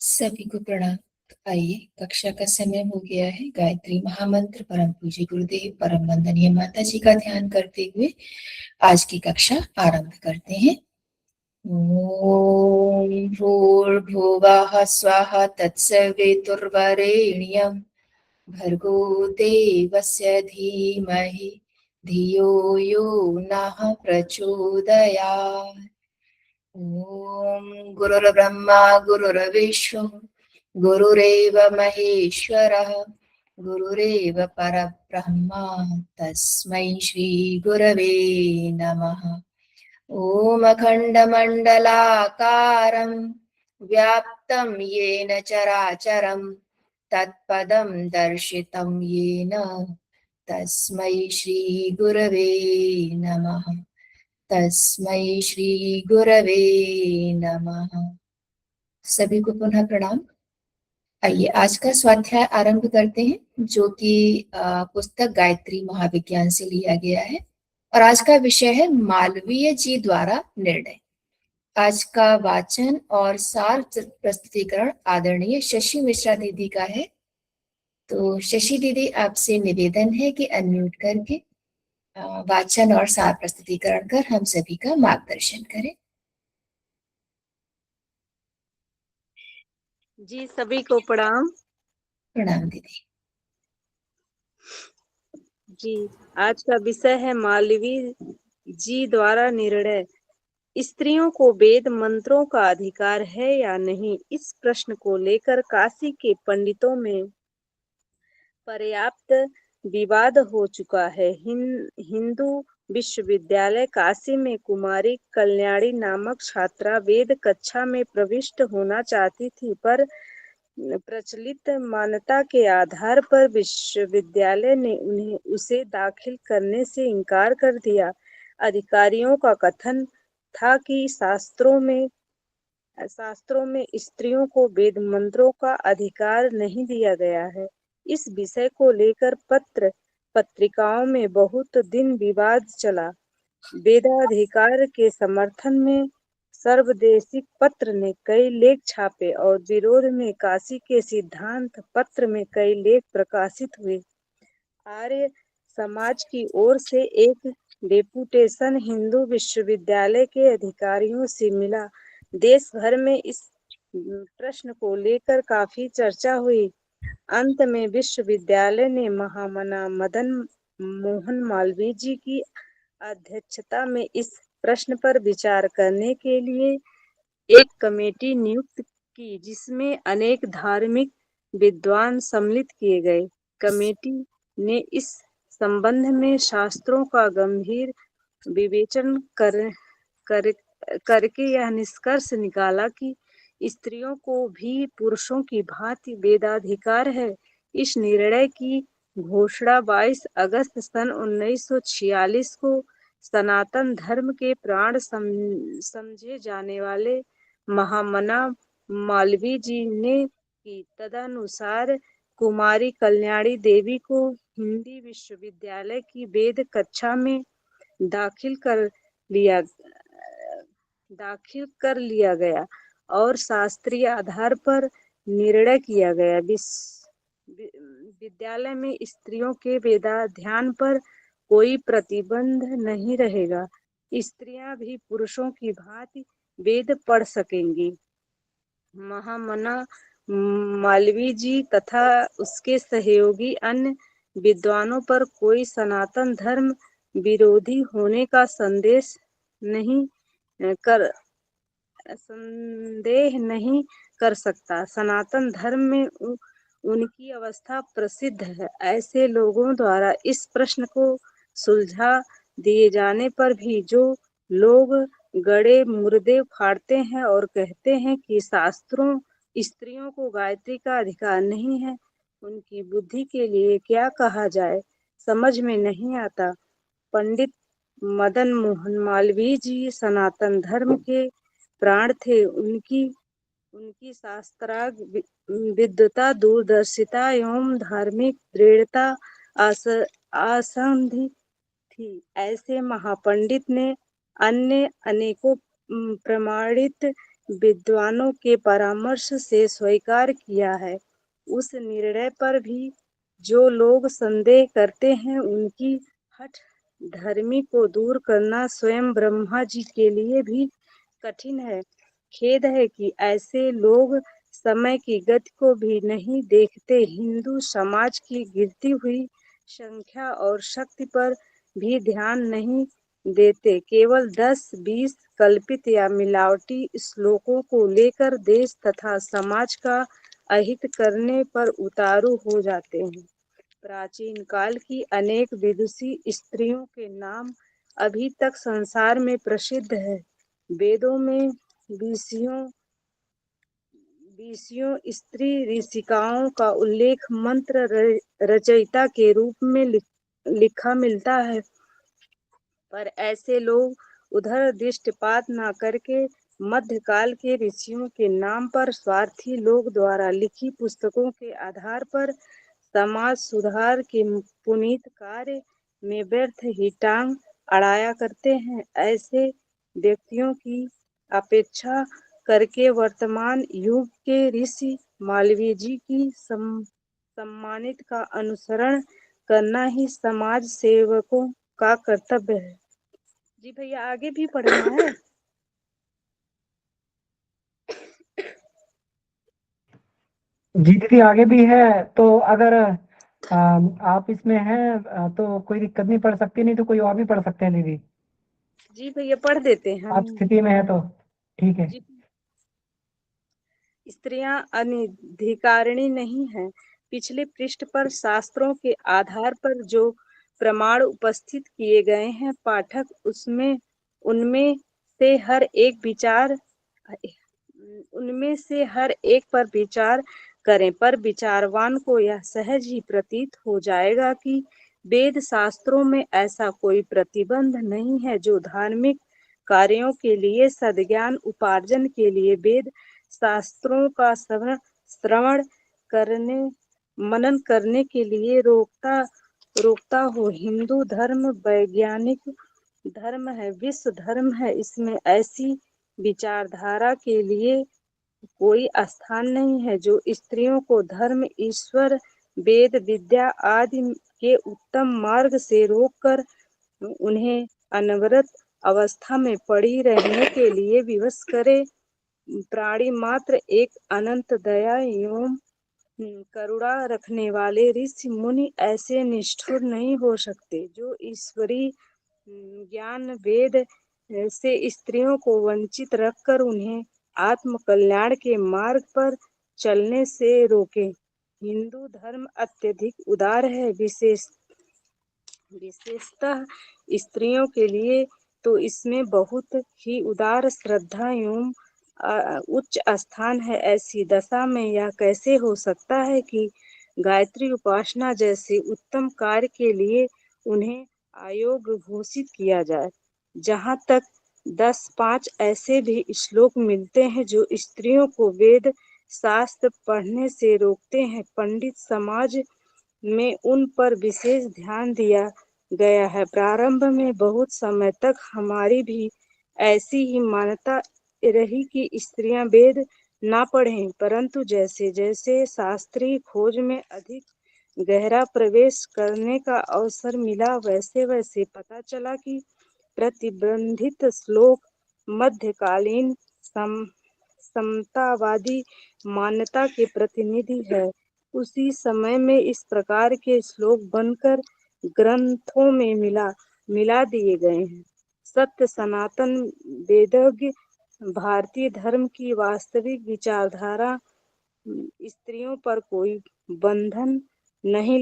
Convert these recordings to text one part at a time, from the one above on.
सभी को प्रणाम। आइए, कक्षा का समय हो गया है। गायत्री महामंत्र परम पूज्य गुरुदेव परम वंदनीय माता जी का ध्यान करते हुए आज की कक्षा आरंभ करते हैं। ओम भूर्भुवः स्वः तत्सवितुर्वरेण्यं भर्गो देवस्य धीमहि धियो यो नः प्रचोदयात्। ओम गुरुर्ब्रह्मा गुरुर्विष्णु गुरुरेव महेश्वरः गुरुरेव परब्रह्मा तस्मै श्री गुरवे नमः। ओम अखण्डमण्डलाकारं व्याप्तं येन चराचरं तत्पदं दर्शितं येन तस्मै श्री गुरवे नमः। तस्मै श्री गुरवे नमः। सभी को पुनः प्रणाम। आइए आज का स्वाध्याय आरंभ करते हैं, जो कि पुस्तक गायत्री महाविज्ञान से लिया गया है और आज का विषय है मालवीय जी द्वारा निर्णय। आज का वाचन और सार प्रस्तुतिकरण आदरणीय शशि मिश्रा दीदी का है। तो शशि दीदी, आपसे निवेदन है कि अनम्यूट करके वाचन और सार प्रस्तुतिकरण कर हम सभी का मार्गदर्शन करें। जी सभी को प्रणाम। प्रणाम दीदी। जी, आज का विषय है मालवीय जी द्वारा निर्णय। स्त्रियों को वेद मंत्रों का अधिकार है या नहीं, इस प्रश्न को लेकर काशी के पंडितों में पर्याप्त विवाद हो चुका है। हिंदू विश्वविद्यालय काशी में कुमारी कल्याणी नामक छात्रा वेद कक्षा में प्रविष्ट होना चाहती थी, पर प्रचलित मान्यता के आधार पर विश्वविद्यालय ने उसे दाखिल करने से इनकार कर दिया। अधिकारियों का कथन था कि शास्त्रों में स्त्रियों को वेद मंत्रों का अधिकार नहीं दिया गया है। इस विषय को लेकर पत्रिकाओं में बहुत दिन विवाद चला। वेदाधिकार के समर्थन में सर्वदेशिक पत्र ने कई लेख छापे और विरोध में काशी के सिद्धांत पत्र में कई लेख प्रकाशित हुए। आर्य समाज की ओर से एक डेपुटेशन हिंदू विश्वविद्यालय के अधिकारियों से मिला। देश भर में इस प्रश्न को लेकर काफी चर्चा हुई। अंत में विश्वविद्यालय ने महामना मदन मोहन मालवीय जी की अध्यक्षता में इस प्रश्न पर विचार करने के लिए एक कमेटी नियुक्त की, जिसमें अनेक धार्मिक विद्वान सम्मिलित किए गए। कमेटी ने इस संबंध में शास्त्रों का गंभीर विवेचन करके यह निष्कर्ष निकाला कि स्त्रियों को भी पुरुषों की भांति वेदाधिकार है। इस निर्णय की घोषणा 22 अगस्त सन 1946 को सनातन धर्म के प्राण समझे जाने वाले महामना मालवीय जी ने की। तदनुसार कुमारी कल्याणी देवी को हिंदी विश्वविद्यालय की वेद कक्षा में दाखिल कर लिया गया और शास्त्रीय आधार पर निर्णय किया गया। विद्यालय में स्त्रियों के वेदाध्ययन पर कोई प्रतिबंध नहीं रहेगा। स्त्रियां भी पुरुषों की भांति वेद पढ़ सकेंगी। महामना मालवीय जी तथा उसके सहयोगी अन्य विद्वानों पर कोई सनातन धर्म विरोधी होने का संदेह नहीं कर सकता। सनातन धर्म में उनकी अवस्था प्रसिद्ध है। ऐसे लोगों द्वारा इस प्रश्न को सुलझा दिए जाने पर भी जो लोग गड़े मुर्दे फाड़ते हैं और कहते हैं कि शास्त्रों स्त्रियों को गायत्री का अधिकार नहीं है, उनकी बुद्धि के लिए क्या कहा जाए, समझ में नहीं आता। पंडित मदन मोहन मालवीय जी सनातन धर्म के प्राण थे। उनकी शास्त्रार्थ विद्वता, दूरदर्शिता एवं धार्मिक दृढ़ता असंधि थी। ऐसे महापंडित ने अन्य अनेकों प्रमाणित विद्वानों के परामर्श से स्वीकार किया है। उस निर्णय पर भी जो लोग संदेह करते हैं, उनकी हठ धर्मी को दूर करना स्वयं ब्रह्मा जी के लिए भी कठिन है। खेद है कि ऐसे लोग समय की गति को भी नहीं देखते। हिंदू समाज की गिरती हुई संख्या और शक्ति पर भी ध्यान नहीं देते। केवल 10-20 कल्पित या मिलावटी श्लोकों को लेकर देश तथा समाज का अहित करने पर उतारू हो जाते हैं। प्राचीन काल की अनेक विदुषी स्त्रियों के नाम अभी तक संसार में प्रसिद्ध है। वेदों में ऋषियों ऋषियों स्त्री ऋषिकाओं का उल्लेख मंत्र रचयिता के रूप में लिखा मिलता है, पर ऐसे लोग उधर दृष्टिपात न करके मध्यकाल के ऋषियों के नाम पर स्वार्थी लोग द्वारा लिखी पुस्तकों के आधार पर समाज सुधार के पुनीत कार्य में व्यर्थ ही टांग अड़ाया करते हैं। ऐसे व्यक्तियों की अपेक्षा करके वर्तमान युग के ऋषि मालवीय जी की सम्मानित का अनुसरण करना ही समाज सेवकों का कर्तव्य है। जी भैया, आगे भी पढ़ना है? जी दीदी आगे भी है, तो अगर आप इसमें हैं तो कोई दिक्कत नहीं, पढ़ सकती, नहीं तो कोई और भी पढ़ सकते हैं दीदी। जी भैया, पढ़ देते हैं आप हम। स्थिति में है तो ठीक है। जी, स्त्रियां अनधिकारिणी नहीं हैं। पिछले पृष्ठ पर शास्त्रों के आधार पर जो प्रमाण उपस्थित किए गए हैं, पाठक उसमें उनमें से हर एक विचार उनमें से हर एक पर विचार करें, पर विचारवान को यह सहज ही प्रतीत हो जाएगा कि वेद शास्त्रों में ऐसा कोई प्रतिबंध नहीं है जो धार्मिक कार्यों के लिए सद्ज्ञान उपार्जन के लिए वेद शास्त्रों का श्रवण करने मनन करने के लिए रोकता हो। हिंदू धर्म वैज्ञानिक धर्म है, विश्व धर्म है। इसमें ऐसी विचारधारा के लिए कोई स्थान नहीं है जो स्त्रियों को धर्म, ईश्वर, वेद विद्या आदि के उत्तम मार्ग से रोककर उन्हें अनवरत अवस्था में पड़ी रहने के लिए विवश करे। प्राणी मात्र एक अनंत दया एवं करुणा रखने वाले ऋषि मुनि ऐसे निष्ठुर नहीं हो सकते जो ईश्वरी ज्ञान वेद से स्त्रियों को वंचित रखकर उन्हें आत्म कल्याण के मार्ग पर चलने से रोके। हिंदू धर्म अत्यधिक उदार है, विशेषतः स्त्रियों के लिए तो इसमें बहुत ही उदार श्रद्धा एवं उच्च स्थान है। ऐसी दशा में यह कैसे हो सकता है कि गायत्री उपासना जैसे उत्तम कार्य के लिए उन्हें अयोग्य घोषित किया जाए। जहाँ तक 10-5 ऐसे भी श्लोक मिलते हैं जो स्त्रियों को वेद शास्त्र पढ़ने से रोकते हैं। पंडित समाज में उन पर विशेष ध्यान दिया गया है। प्रारंभ में बहुत समय तक हमारी भी ऐसी ही मान्यता रही कि स्त्रियां वेद ना पढ़ें, परंतु जैसे जैसे शास्त्रीय खोज में अधिक गहरा प्रवेश करने का अवसर मिला, वैसे वैसे पता चला कि प्रतिबंधित श्लोक मध्यकालीन समतावादी मान्यता के प्रतिनिधि है। उसी समय में इस प्रकार के श्लोक बनकर ग्रंथों में मिला दिए गए हैं। सत्य सनातन वेदज्ञ भारतीय धर्म की वास्तविक विचारधारा स्त्रियों पर कोई बंधन नहीं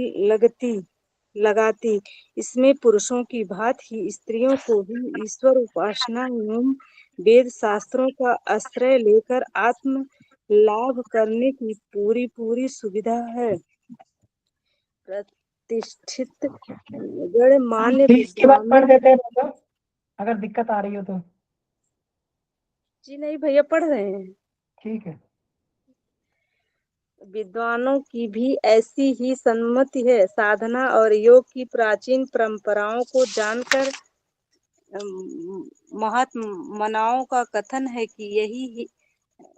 लगाती। इसमें पुरुषों की भांति ही स्त्रियों को भी ईश्वर उपासना एवं वेद शास्त्रों का आश्रय लेकर आत्म लाभ करने की पूरी सुविधा है। प्रतिष्ठित गणमान्य ठीक, इसके बाद विद्वानों। पढ़ देते हैं मतलब, अगर दिक्कत आ रही हो तो। जी नहीं भैया, पढ़ रहे हैं। ठीक है। विद्वानों की भी ऐसी ही सम्मति है। साधना और योग की प्राचीन परंपराओं को जानकर महात्माओं का कथन है कि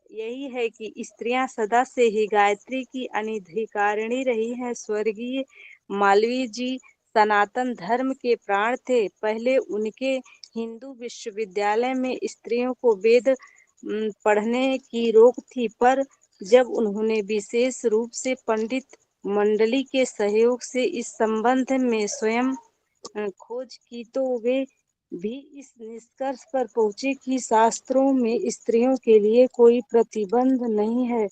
यही है कि स्त्रियां सदा से ही गायत्री की अनधिकारिणी रही हैं। स्वर्गीय मालवीय जी सनातन धर्म के प्राण थे। पहले उनके हिंदू विश्वविद्यालय में स्त्रियों को वेद पढ़ने की रोक थी, पर जब उन्होंने विशेष रूप से पंडित मंडली के सहयोग से इस संबंध में स्वयं खोज की, तो वे भी इस निष्कर्ष पर पहुंचे कि शास्त्रों में स्त्रियों के लिए कोई प्रतिबंध नहीं है।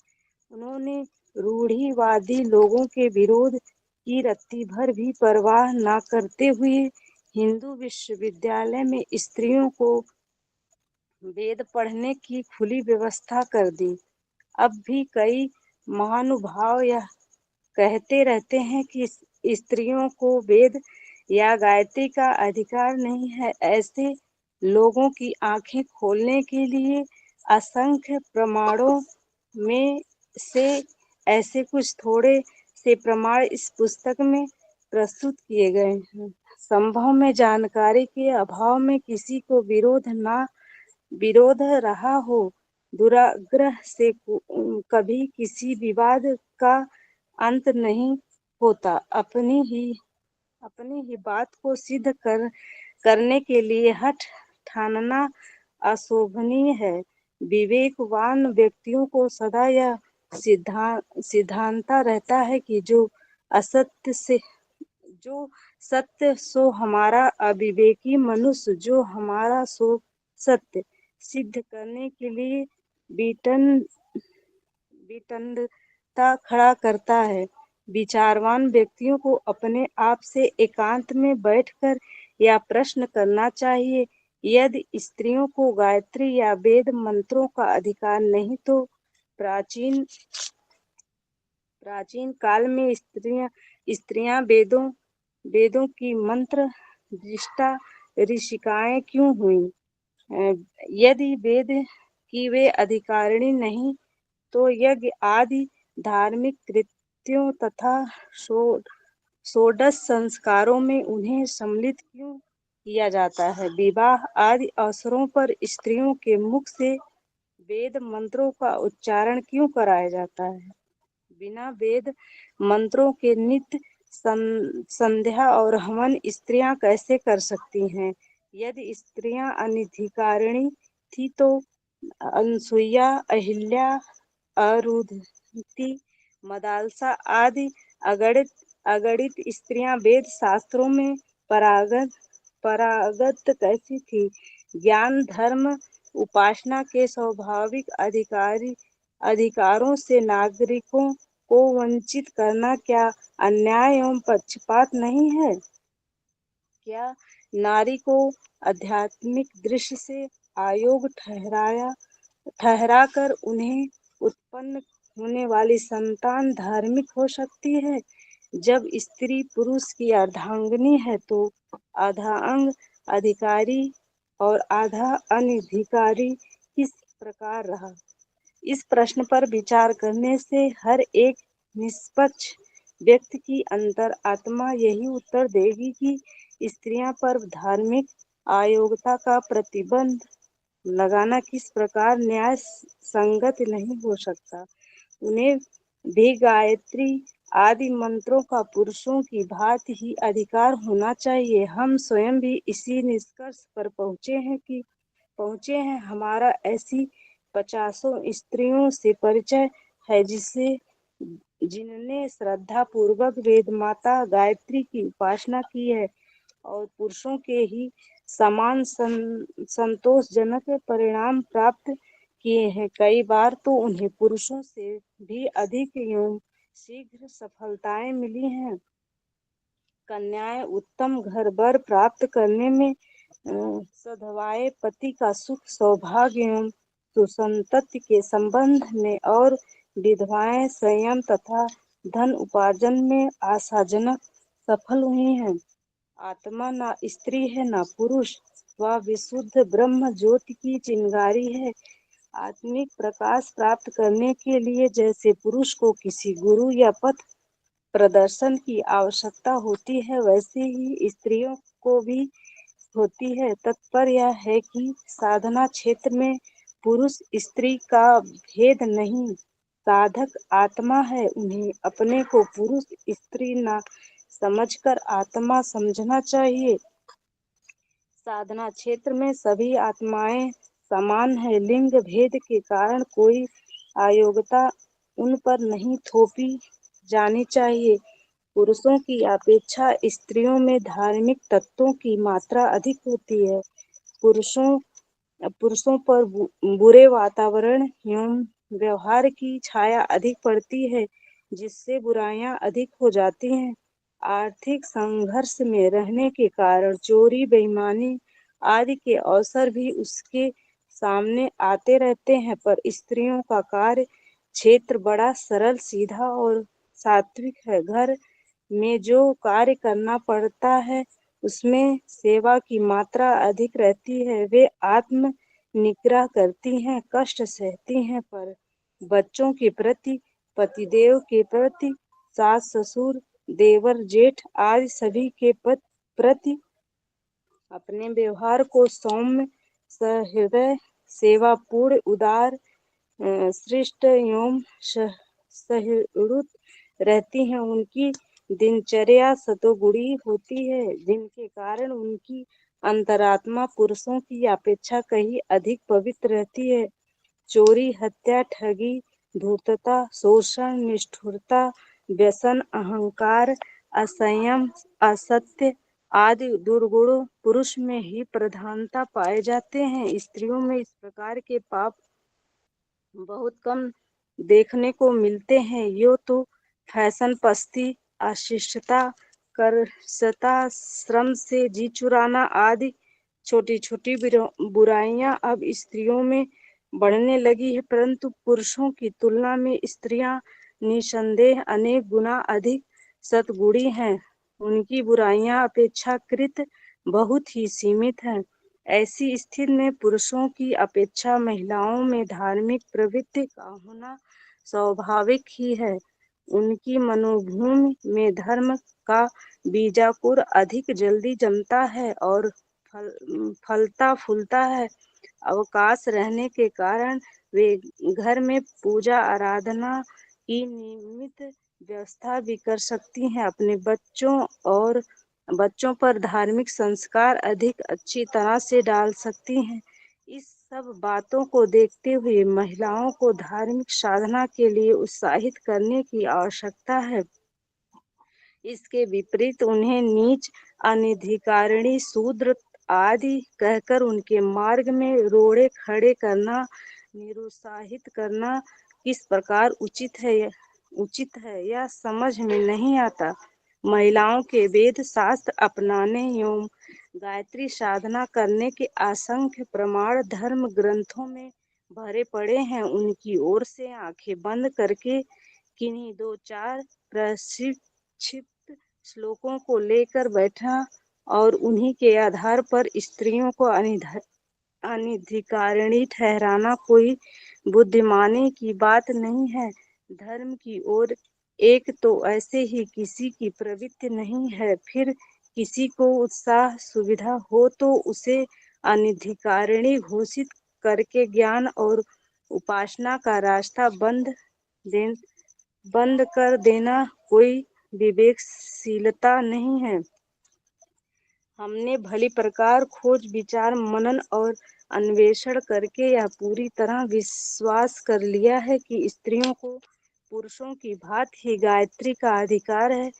उन्होंने रूढ़िवादी लोगों के विरोध की रत्ती भर भी परवाह न करते हुए हिंदू विश्वविद्यालय में स्त्रियों को वेद पढ़ने की खुली व्यवस्था कर दी। अब भी कई महानुभाव यह कहते रहते हैं कि स्त्रियों को वेद या गायत्री का अधिकार नहीं है। ऐसे लोगों की आंखें खोलने के लिए असंख्य प्रमाणों में से ऐसे कुछ थोड़े से प्रमाण इस पुस्तक में प्रस्तुत किए गए हैं। संभव में जानकारी के अभाव में किसी को विरोध रहा हो, दुराग्रह से कभी किसी विवाद का अंत नहीं होता। अपनी ही बात को सिद्ध करने के लिए हठ ठानना अशोभनीय है। विवेकवान व्यक्तियों को सदा यह सिद्धांत रहता है कि जो सत्य सो हमारा, अविवेकी मनुष्य जो हमारा सो सत्य सिद्ध करने के लिए वितंडता खड़ा करता है। विचारवान व्यक्तियों को अपने आप से एकांत में बैठकर यह प्रश्न करना चाहिए, यदि स्त्रियों को गायत्री या वेद मंत्रों का अधिकार नहीं, तो प्राचीन काल में स्त्रियां वेदों की मंत्र दृष्टा ऋषिकाएं क्यों हुईं? यदि वेद की वे अधिकारिणी नहीं, तो यज्ञ आदि धार्मिक कृत्यों तथा षोडश संस्कारों में उन्हें सम्मिलित क्यों किया जाता है? विवाह आदि अवसरों पर स्त्रियों के मुख से वेद मंत्रों का उच्चारण क्यों कराया जाता है? बिना वेद मंत्रों के नित्य संध्या और हवन स्त्रियां कैसे कर सकती हैं? यदि स्त्रियां अनधिकारिणी थी, तो अनसुईया, अहिल्या, अरुंधति, मदालसा आदि अगणित स्त्रियां वेद शास्त्रों में पारंगत कैसी थी? ज्ञान, धर्म, उपासना के स्वाभाविक अधिकारों से नागरिकों को वंचित करना क्या अन्याय एवं पक्षपात नहीं है? क्या नारी को आध्यात्मिक दृष्टि से अयोग्य ठहराकर उन्हें उत्पन्न होने वाली संतान धार्मिक हो सकती है? जब स्त्री पुरुष की अर्धांगिनी है, तो आधा अंग अधिकारी और आधा अनधिकारी किस प्रकार रहा? इस प्रश्न पर विचार करने से हर एक निष्पक्ष व्यक्ति की अंतर आत्मा यही उत्तर देगी कि स्त्रियां पर धार्मिक अयोग्यता का प्रतिबंध लगाना किस प्रकार न्याय संगत नहीं हो सकता। उन्हें भी गायत्री आदि मंत्रों का पुरुषों की भांति ही अधिकार होना चाहिए। हम स्वयं भी इसी निष्कर्ष पर पहुंचे हैं। हमारा ऐसी 50 स्त्रियों से परिचय है जिनने श्रद्धा पूर्वक वेद माता गायत्री की उपासना की है और पुरुषों के ही समान संतोषजनक परिणाम प्राप्त किए हैं। कई बार तो उन्हें पुरुषों से भी अधिक एवं शीघ्र सफलताएं मिली हैं। कन्याएं उत्तम घर बर प्राप्त करने में, सधवाए पति का सुख सौभाग्य एवं सुसंतति के संबंध में, और विधवाएं संयम तथा धन उपार्जन में आशाजनक सफल हुई हैं। आत्मा न स्त्री है न पुरुष, वह विशुद्ध ब्रह्म ज्योति की चिंगारी है। आत्मिक प्रकाश प्राप्त करने के लिए जैसे पुरुष को किसी गुरु या पथ प्रदर्शन की आवश्यकता होती है, वैसे ही स्त्रियों को भी होती है। तात्पर्य यह है कि साधना क्षेत्र में पुरुष स्त्री का भेद नहीं, साधक आत्मा है। उन्हें अपने को पुरुष स्त्री न समझकर आत्मा समझना चाहिए। साधना क्षेत्र में सभी आत्माएं समान है। लिंग भेद के कारण कोई अयोग्यता उन पर नहीं थोपी जानी चाहिए। पुरुषों की अपेक्षा स्त्रियों में धार्मिक तत्वों की मात्रा अधिक होती है। पुरुषों पर बुरे वातावरण एवं व्यवहार की छाया अधिक पड़ती है, जिससे बुराइयां अधिक हो जाती हैं। आर्थिक संघर्ष में रहने के कारण चोरी, बेईमानी आदि के अवसर भी उसके सामने आते रहते हैं, पर स्त्रियों का कार्य क्षेत्र बड़ा सरल, सीधा और सात्विक है। घर में जो कार्य करना पड़ता है उसमें सेवा की मात्रा अधिक रहती है। वे आत्म निग्रह करती हैं, कष्ट सहती हैं, पर बच्चों के प्रति, पतिदेव के प्रति, सास ससुर, देवर जेठ आदि सभी के प्रति अपने व्यवहार को सौम्य, सहृदय, सेवापूर्ण, उदार, श्रेष्ठ एवं सहिष्णु रहती हैं। उनकी दिनचर्या सतोगुणी होती है, जिनके कारण उनकी अंतरात्मा पुरुषों की अपेक्षा कहीं अधिक पवित्र रहती है। चोरी, हत्या, ठगी, धूर्तता, शोषण, निष्ठुरता, व्यसन, अहंकार, असंयम, असत्य आदि दुर्गुण पुरुष में ही प्रधानता पाए जाते हैं। स्त्रियों में इस प्रकार के पाप बहुत कम देखने को मिलते हैं। यो तो फैशन, पस्ती, अशिष्टता, कर्कशता, श्रम से जी चुराना आदि छोटी छोटी बुराइयां अब स्त्रियों में बढ़ने लगी है, परंतु पुरुषों की तुलना में स्त्रियां निसंदेह अनेक गुना अधिक सद्गुणी हैं। उनकी बुराइयां अपेक्षाकृत बहुत ही सीमित हैं। ऐसी स्थिति में पुरुषों की अपेक्षा महिलाओं में धार्मिक प्रवृत्ति का होना स्वाभाविक ही है। उनकी मनोभूमि में धर्म का बीजाकुर अधिक जल्दी जमता है और फलता फूलता है। अवकाश रहने के कारण वे घर में पूजा आराधना की नियमित व्यवस्था भी कर सकती हैं। अपने बच्चों पर धार्मिक संस्कार अधिक अच्छी तरह से डाल सकती हैं। इस सब बातों को देखते हुए महिलाओं को धार्मिक साधना के लिए उत्साहित करने की आवश्यकता है। इसके विपरीत उन्हें नीच, अनधिकारिणी, शूद्र आदि कहकर उनके मार्ग में रोड़े खड़े करना, निरुत्साहित करना किस प्रकार उचित है यह समझ में नहीं आता। महिलाओं के वेद शास्त्र अपनाने एवं गायत्री साधना करने के असंख्य प्रमाण धर्म ग्रंथों में भरे पड़े हैं। उनकी ओर से आंखें बंद करके किन्हीं दो चार प्रशिक्षित श्लोकों को लेकर बैठा और उन्हीं के आधार पर स्त्रियों को अनधिकारिणी ठहराना कोई बुद्धिमानी की बात नहीं है। धर्म की ओर एक तो ऐसे ही किसी की प्रवृत्ति नहीं है, फिर किसी को उत्साह सुविधा हो तो उसे अनधिकारिणी घोषित करके ज्ञान और उपासना का रास्ता बंद कर देना कोई विवेकशीलता नहीं है। हमने भली प्रकार खोज विचार मनन और अन्वेषण करके यह पूरी तरह विश्वास कर लिया है कि स्त्रियों को पुरुषों की भांति ही गायत्री का अधिकार है।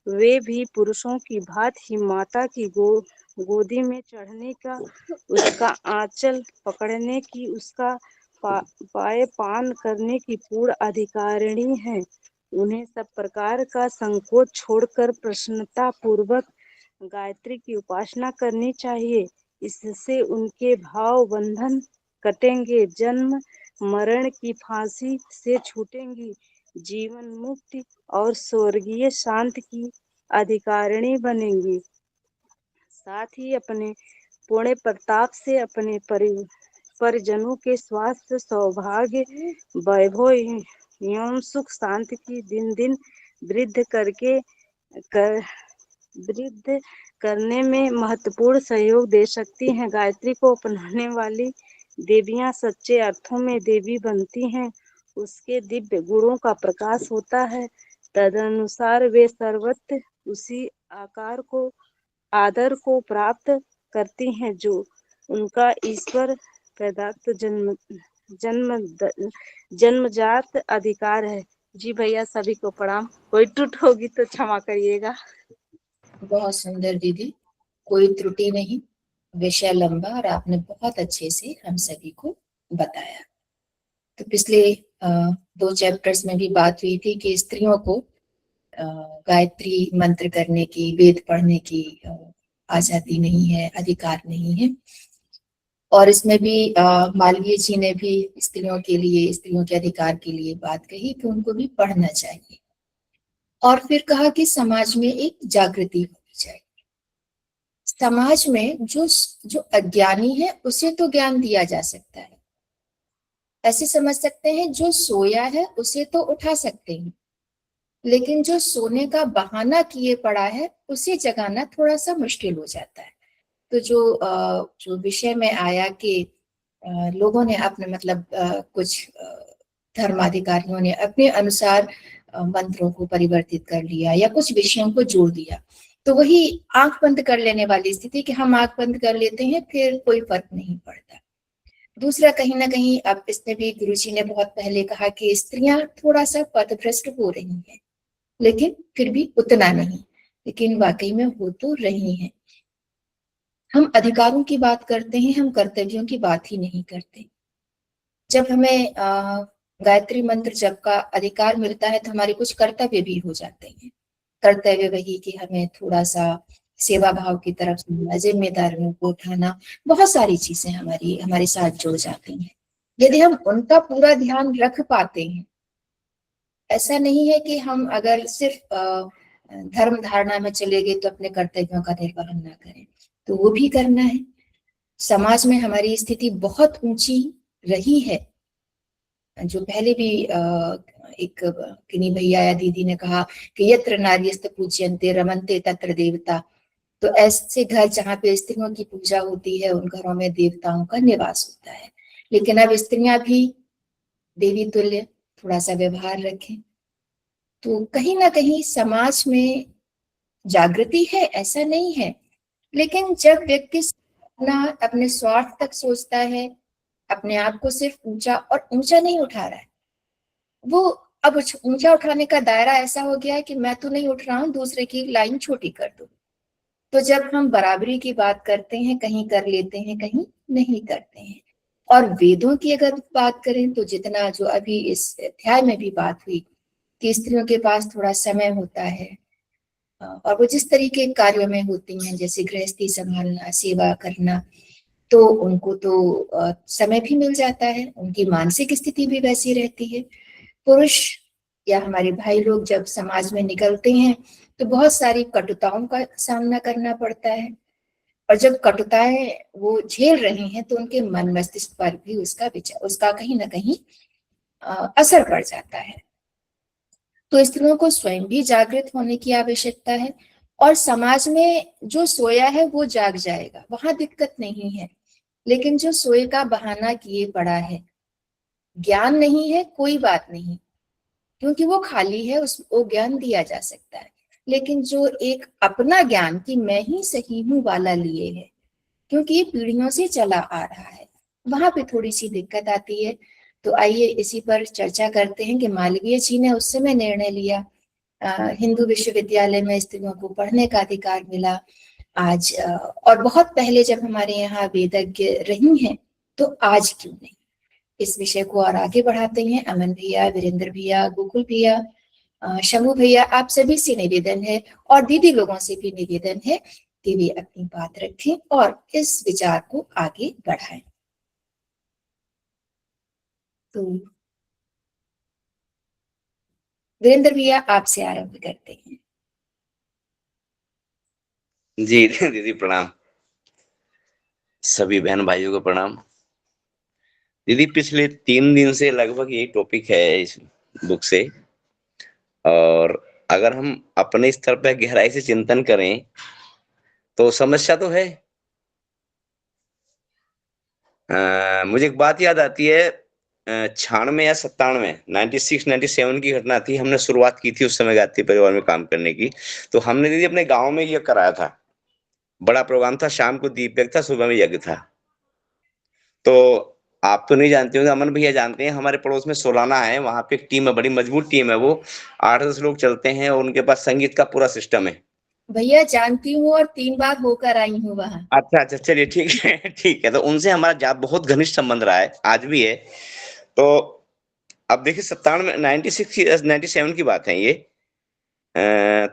वे भी पुरुषों की भांति ही माता की गोदी में चढ़ने का, उसका आंचल पकड़ने की, उसका पाए पान करने की पूर्ण अधिकारिणी है। उन्हें सब प्रकार का संकोच छोड़कर प्रसन्नता पूर्वक गायत्री की उपासना करनी चाहिए। इससे उनके भाव बंधन कटेंगे, जन्म मरण की फांसी से छूटेंगी, जीवन मुक्ति और स्वर्गीय शांति की अधिकारिणी बनेंगी। साथ ही अपने पुण्य प्रताप से अपने परिजनों के स्वास्थ्य, सौभाग्य, वैभव एवं सुख शांति की दिन दिन वृद्धि करने में महत्वपूर्ण सहयोग दे सकती हैं। गायत्री को अपनाने वाली देवियां सच्चे अर्थों में देवी बनती हैं, उसके दिव्य गुणों का प्रकाश होता है। तदनुसार वे सर्वत्र उसी आदर को प्राप्त करती हैं जो उनका ईश्वर प्रदत्त जन्मजात अधिकार है। जी भैया, सभी को प्रणाम। कोई त्रुटि होगी तो क्षमा करिएगा। बहुत सुंदर दीदी, कोई त्रुटि नहीं। विषय लंबा और आपने बहुत अच्छे से हम सभी को बताया। तो पिछले 2 चैप्टर्स में भी बात हुई थी कि स्त्रियों को गायत्री मंत्र करने की, वेद पढ़ने की आजादी नहीं है, अधिकार नहीं है। और इसमें भी मालवीय जी ने भी स्त्रियों के लिए, स्त्रियों के अधिकार के लिए बात कही कि उनको भी पढ़ना चाहिए। और फिर कहा कि समाज में एक जागृति होनी चाहिए। समाज में जो अज्ञानी है उसे तो ज्ञान दिया जा सकता है, ऐसे समझ सकते हैं। जो सोया है उसे तो उठा सकते हैं, लेकिन जो सोने का बहाना किए पड़ा है उसे जगाना थोड़ा सा मुश्किल हो जाता है। तो जो विषय में आया कि लोगों ने अपने मतलब कुछ धर्माधिकारियों ने अपने अनुसार मंत्रों को परिवर्तित कर लिया या कुछ विषयों को जोड़ दिया, तो वही आंख बंद कर लेने वाली स्थिति कि हम आंख बंद कर लेते हैं, फिर कोई फर्क नहीं पड़ता। दूसरा, कहीं ना कहीं अब इसमें भी गुरुजी ने बहुत पहले कहा कि स्त्रियां थोड़ा सा पथभ्रष्ट हो रही हैं, लेकिन फिर भी उतना नहीं, लेकिन वाकई में हो तो रही हैं। हम अधिकारों की बात करते हैं, हम कर्तव्यों की बात ही नहीं करते। जब हमें गायत्री मंत्र जप का अधिकार मिलता है तो हमारे कुछ कर्तव्य भी हो जाते हैं। कर्तव्य वही कि हमें थोड़ा सा सेवा भाव की तरफ से जिम्मेदारियों को उठाना, बहुत सारी चीजें हमारे साथ जुड़ जाती हैं। यदि हम उनका पूरा ध्यान रख पाते हैं, ऐसा नहीं है कि हम अगर सिर्फ धर्म धारणा में चले गए तो अपने कर्तव्यों का निर्वहन ना करें, तो वो भी करना है। समाज में हमारी स्थिति बहुत ऊंची रही है। जो पहले भी एक किन्हीं भैया या दीदी ने कहा कि यत्र नार्यस्त पूज्यन्ते रमन्ते तत्र देवता। तो ऐसे घर जहाँ पे स्त्रियों की पूजा होती है, उन घरों में देवताओं का निवास होता है। लेकिन अब स्त्रियां भी देवी तुल्य थोड़ा सा व्यवहार रखें, तो कहीं ना कहीं समाज में जागृति है, ऐसा नहीं है। लेकिन जब व्यक्ति अपने स्वार्थ तक सोचता है, अपने आप को सिर्फ ऊंचा और ऊंचा नहीं उठा रहा है, वो अब ऊंचा उठाने का दायरा ऐसा हो गया है कि मैं तो नहीं उठ रहा हूं, दूसरे की लाइन छोटी कर दो। तो जब हम बराबरी की बात करते हैं, कहीं कर लेते हैं, कहीं नहीं करते हैं। और वेदों की अगर बात करें तो जितना जो अभी इस अध्याय में भी बात हुई कि स्त्रियों के पास थोड़ा समय होता है, और वो जिस तरीके के कार्यों में होती हैं, जैसे गृहस्थी संभालना, सेवा करना, तो उनको तो समय भी मिल जाता है, उनकी मानसिक स्थिति भी वैसी रहती है। पुरुष या हमारे भाई लोग जब समाज में निकलते हैं तो बहुत सारी कटुताओं का सामना करना पड़ता है, और जब कटुताएं वो झेल रहे हैं तो उनके मन मस्तिष्क पर भी उसका कहीं ना कहीं असर पड़ जाता है। तो स्त्रियों को स्वयं भी जागृत होने की आवश्यकता है, और समाज में जो सोया है वो जाग जाएगा, वहां दिक्कत नहीं है। लेकिन जो सोए का बहाना किए पड़ा है, ज्ञान नहीं है, कोई बात नहीं, क्योंकि वो खाली है, वो ज्ञान दिया जा सकता है। लेकिन जो एक अपना ज्ञान कि मैं ही सही हूं वाला लिए है, क्योंकि ये पीढ़ियों से चला आ रहा है, वहां पे थोड़ी सी दिक्कत आती है। तो आइए इसी पर चर्चा करते हैं कि मालवीय जी ने उस समय निर्णय लिया, हिंदू विश्वविद्यालय में स्त्रियों को पढ़ने का अधिकार मिला। आज और बहुत पहले जब हमारे यहाँ वेदज्ञ रही हैं, तो आज क्यों नहीं। इस विषय को और आगे बढ़ाते हैं। अमन भैया, वीरेंद्र भैया, गोकुल भैया, शंभू भैया, आप सभी से निवेदन है और दीदी लोगों से भी निवेदन है कि वे अपनी बात रखें और इस विचार को आगे बढ़ाएं। तो वीरेंद्र भैया, आपसे आरंभ करते हैं। जी दीदी प्रणाम। सभी बहन भाइयों को प्रणाम। दीदी पिछले 3 दिन से लगभग यही टॉपिक है इस बुक से, और अगर हम अपने स्तर पर गहराई से चिंतन करें तो समस्या तो है, मुझे एक बात याद आती है, 96 या 97, 96 97 की घटना थी। हमने शुरुआत की थी उस समय गायत्री परिवार में काम करने की। तो हमने दीदी अपने गांव में ये कराया था, बड़ा प्रोग्राम था, शाम को दीप यज्ञ था, सुबह में यज्ञ था। तो आप तो नहीं जानते होंगे, अमन भैया जानते हैं, हमारे पड़ोस में सोलाना है, वहां पे एक टीम है, बड़ी मजबूत टीम है वो, 8-10 लोग चलते हैं और उनके पास संगीत का पूरा सिस्टम है। भैया जानती हूँ और 3 बार होकर आई हूँ वहां। अच्छा अच्छा, चलिए ठीक है ठीक है। तो उनसे हमारा बहुत घनिष्ठ संबंध रहा है, आज भी है। तो अब देखिए 97 96 की 97 की बात है ये।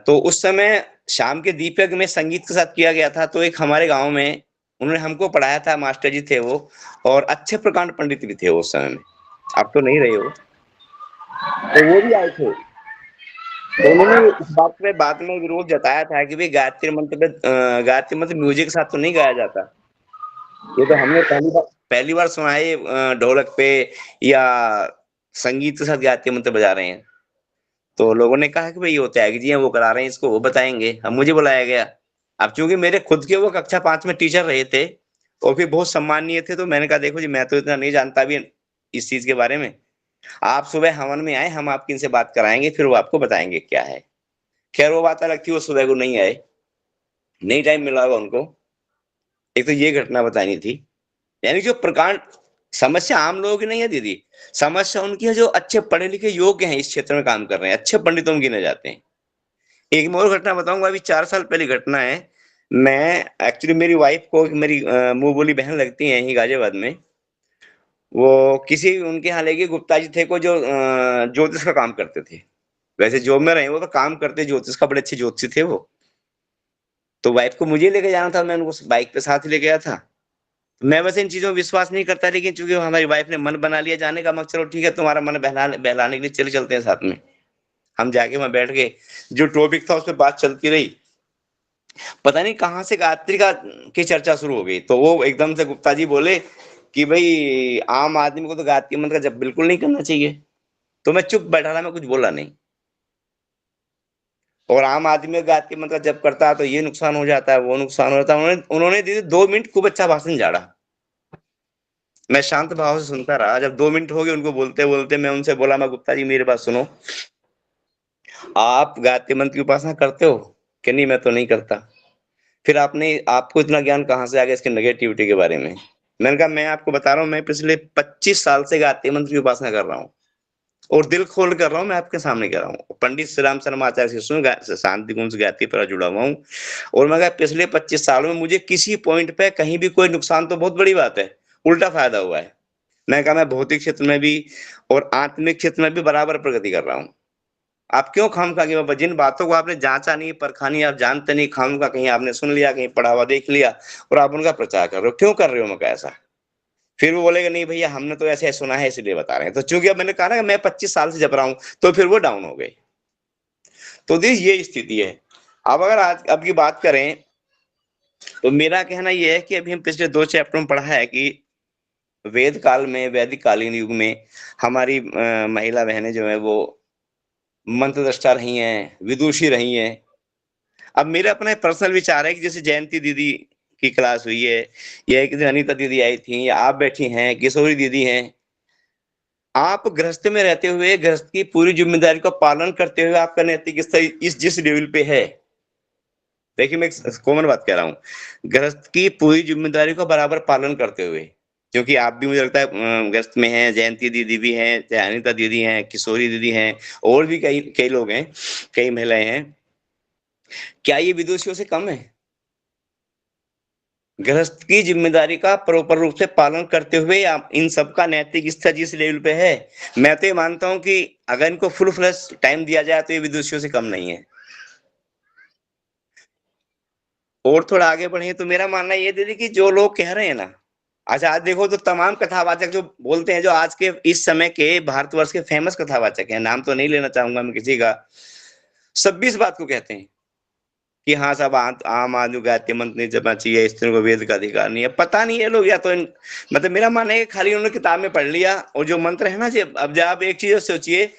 तो उस समय शाम के दीप यज्ञ में संगीत के साथ किया गया था। तो एक हमारे गांव में उन्होंने हमको पढ़ाया था, मास्टर जी थे वो, और अच्छे प्रकांड पंडित भी थे वो उस समय में। अब तो नहीं रहे हो। तो वो भी आए थे। तो उन्होंने इस बात पे बाद में विरोध जताया था कि भाई गायत्री मंत्र म्यूजिक के साथ तो नहीं गाया जाता। ये तो हमने पहली बार सुना है, ढोलक पे या संगीत के साथ गायत्री मंत्र बजा रहे हैं। तो लोगों ने कहा कि भाई वो त्यागी जी हैं, वो करा रहे हैं इसको, वो बताएंगे। अब मुझे बुलाया गया। अब चूंकि मेरे खुद के वो कक्षा 5 में टीचर रहे थे और फिर बहुत सम्मानीय थे, तो मैंने कहा देखो जी, मैं तो इतना नहीं जानता भी इस चीज के बारे में। आप सुबह हवन में आए, हम आपकी इनसे बात कराएंगे, फिर वो आपको बताएंगे क्या है। खैर वो बात अलग थी, वो सुबह को नहीं आए, नहीं टाइम मिला होगा उनको। एक तो ये घटना बतानी थी। यानी जो प्रकांड, समस्या आम लोगों की नहीं है दीदी, समस्या उनकी है जो अच्छे पढ़े लिखे योग्य हैं, इस क्षेत्र में काम कर रहे हैं, अच्छे पंडितों में गिने जाते हैं। एक मैं और घटना बताऊंगा, अभी 4 साल पहले घटना है। मैं एक्चुअली, मेरी वाइफ को मेरी मुंह बोली बहन लगती है यहीं गाजियाबाद में। वो किसी उनके यहाँ लेके गुप्ता जी थे को, जो ज्योतिष का काम करते थे। वैसे जॉब में रहे वो, तो काम करते ज्योतिष का, बड़े अच्छे ज्योतिषी थे वो। तो वाइफ को मुझे लेके जाना था, मैं उनको बाइक पे साथ ले गया था। मैं वैसे इन चीजों में विश्वास नहीं करता, लेकिन चूंकि हमारी वाइफ ने मन बना लिया जाने का, मगर चलो ठीक है, तुम्हारा मन बहलाने के लिए चले चलते हैं साथ में। हम जाके वहां बैठ गए। जो टॉपिक था उस पर बात चलती रही। पता नहीं कहाँ से गायत्री का की चर्चा शुरू हो गई, तो वो एकदम से गुप्ता जी बोले कि भाई आम आदमी को तो गायत्री मंत्र का जब बिल्कुल नहीं करना चाहिए। तो मैं चुप बैठा रहा, मैं कुछ बोला नहीं। और आम आदमी गायत्री मंत्र का जब करता है तो ये नुकसान हो जाता है, वो नुकसान हो जाता है। उन्होंने उन्होंने दीदी 2 मिनट खूब अच्छा भाषण झाड़ा। मैं शांत भाव से सुनता रहा। जब 2 मिनट हो गए उनको बोलते बोलते, मैं उनसे बोला, मैं गुप्ता जी मेरी बात सुनो, आप गायत्री मंत्र की उपासना करते हो कि नहीं? मैं तो नहीं करता। फिर आपको इतना ज्ञान कहाँ से आ गया इसके नेगेटिविटी के बारे में? मैंने कहा मैं आपको बता रहा हूँ, मैं पिछले 25 साल से गायत्री मंत्र की उपासना कर रहा हूँ और दिल खोल कर रहा हूँ, मैं आपके सामने कह रहा हूँ। पंडित श्री राम शर्मा आचार्य से सुन शांति कुंज गायत्री पर जुड़ा हुआ हूँ। और मैं पिछले 25 सालों में मुझे किसी पॉइंट पे कहीं भी कोई नुकसान तो बहुत बड़ी बात है, उल्टा फायदा हुआ है। मैं कहा मैं भौतिक क्षेत्र में भी और आत्मिक क्षेत्र में भी बराबर प्रगति कर रहा हूँ। आप क्यों खामखा के बाबा, जिन बातों को आपने जांचा नहीं, परखा नहीं, आप जानते नहीं, खामखा कहीं आपने सुन लिया, कहीं पढ़ा हुआ देख लिया और आप उनका प्रचार कर रहे हो, क्यों कर रहे हो? मैं कहा ऐसा। फिर वो बोलेगा नहीं भैया, हमने तो ऐसे सुना है इसलिए बता रहे हैं। तो चूंकि अब मैंने कहा ना कि मैं 25 साल से जप रहा हूं, तो फिर वो डाउन हो गए। तो ये स्थिति है। अब अगर आज अब की बात करें, तो मेरा कहना यह है कि अभी हम पिछले 2 चैप्टर में पढ़ा है कि वेद काल में, वैदिक कालीन युग में हमारी महिला बहनें जो है वो मंत्र दृष्टा रही हैं, विदुषी रही हैं। अब मेरा अपना पर्सनल विचार है कि जैसे जयंती दीदी की क्लास हुई है, या एक दिन अनीता दीदी आई थी, या आप बैठी हैं, किशोरी दीदी हैं, आप गृहस्थ में रहते हुए गृहस्थ की पूरी जिम्मेदारी का पालन करते हुए आपका नैतिक स्तर इस जिस लेवल पे है, देखिए मैं एक कॉमन बात कह रहा हूँ, गृहस्थ की पूरी जिम्मेदारी का बराबर पालन करते हुए, क्योंकि आप भी मुझे लगता है गृहस्थ में हैं, जयंती दीदी भी हैं, अनिता दीदी हैं, किशोरी दीदी हैं, और भी कई कई लोग हैं, कई महिलाएं हैं। क्या ये विदुषियों से कम है? गृहस्थ की जिम्मेदारी का प्रॉपर रूप से पालन करते हुए आप इन सबका नैतिक स्तर जिस लेवल पे है, मैं तो ये मानता हूं कि अगर इनको फुल फ्लैश टाइम दिया जाए तो ये विदुषियों से कम नहीं है। और थोड़ा आगे बढ़े तो मेरा मानना ये दीदी कि जो लोग कह रहे हैं ना, अच्छा आज देखो तो तमाम कथावाचक जो बोलते हैं, जो आज के इस समय के भारतवर्ष के फेमस कथावाचक हैं, नाम तो नहीं लेना चाहूंगा मैं किसी का, सब भी इस बात को कहते हैं कि हाँ सब आम आदमी को गायत्री मंत्र नहीं जपना चाहिए, स्त्रियों को वेद का अधिकार नहीं है। पता नहीं है लोग, या तो मतलब मेरा मानना है कि खाली उन्होंने किताब में पढ़ लिया, और जो मंत्र है ना जी, अब जब आप एक चीज सोचिए,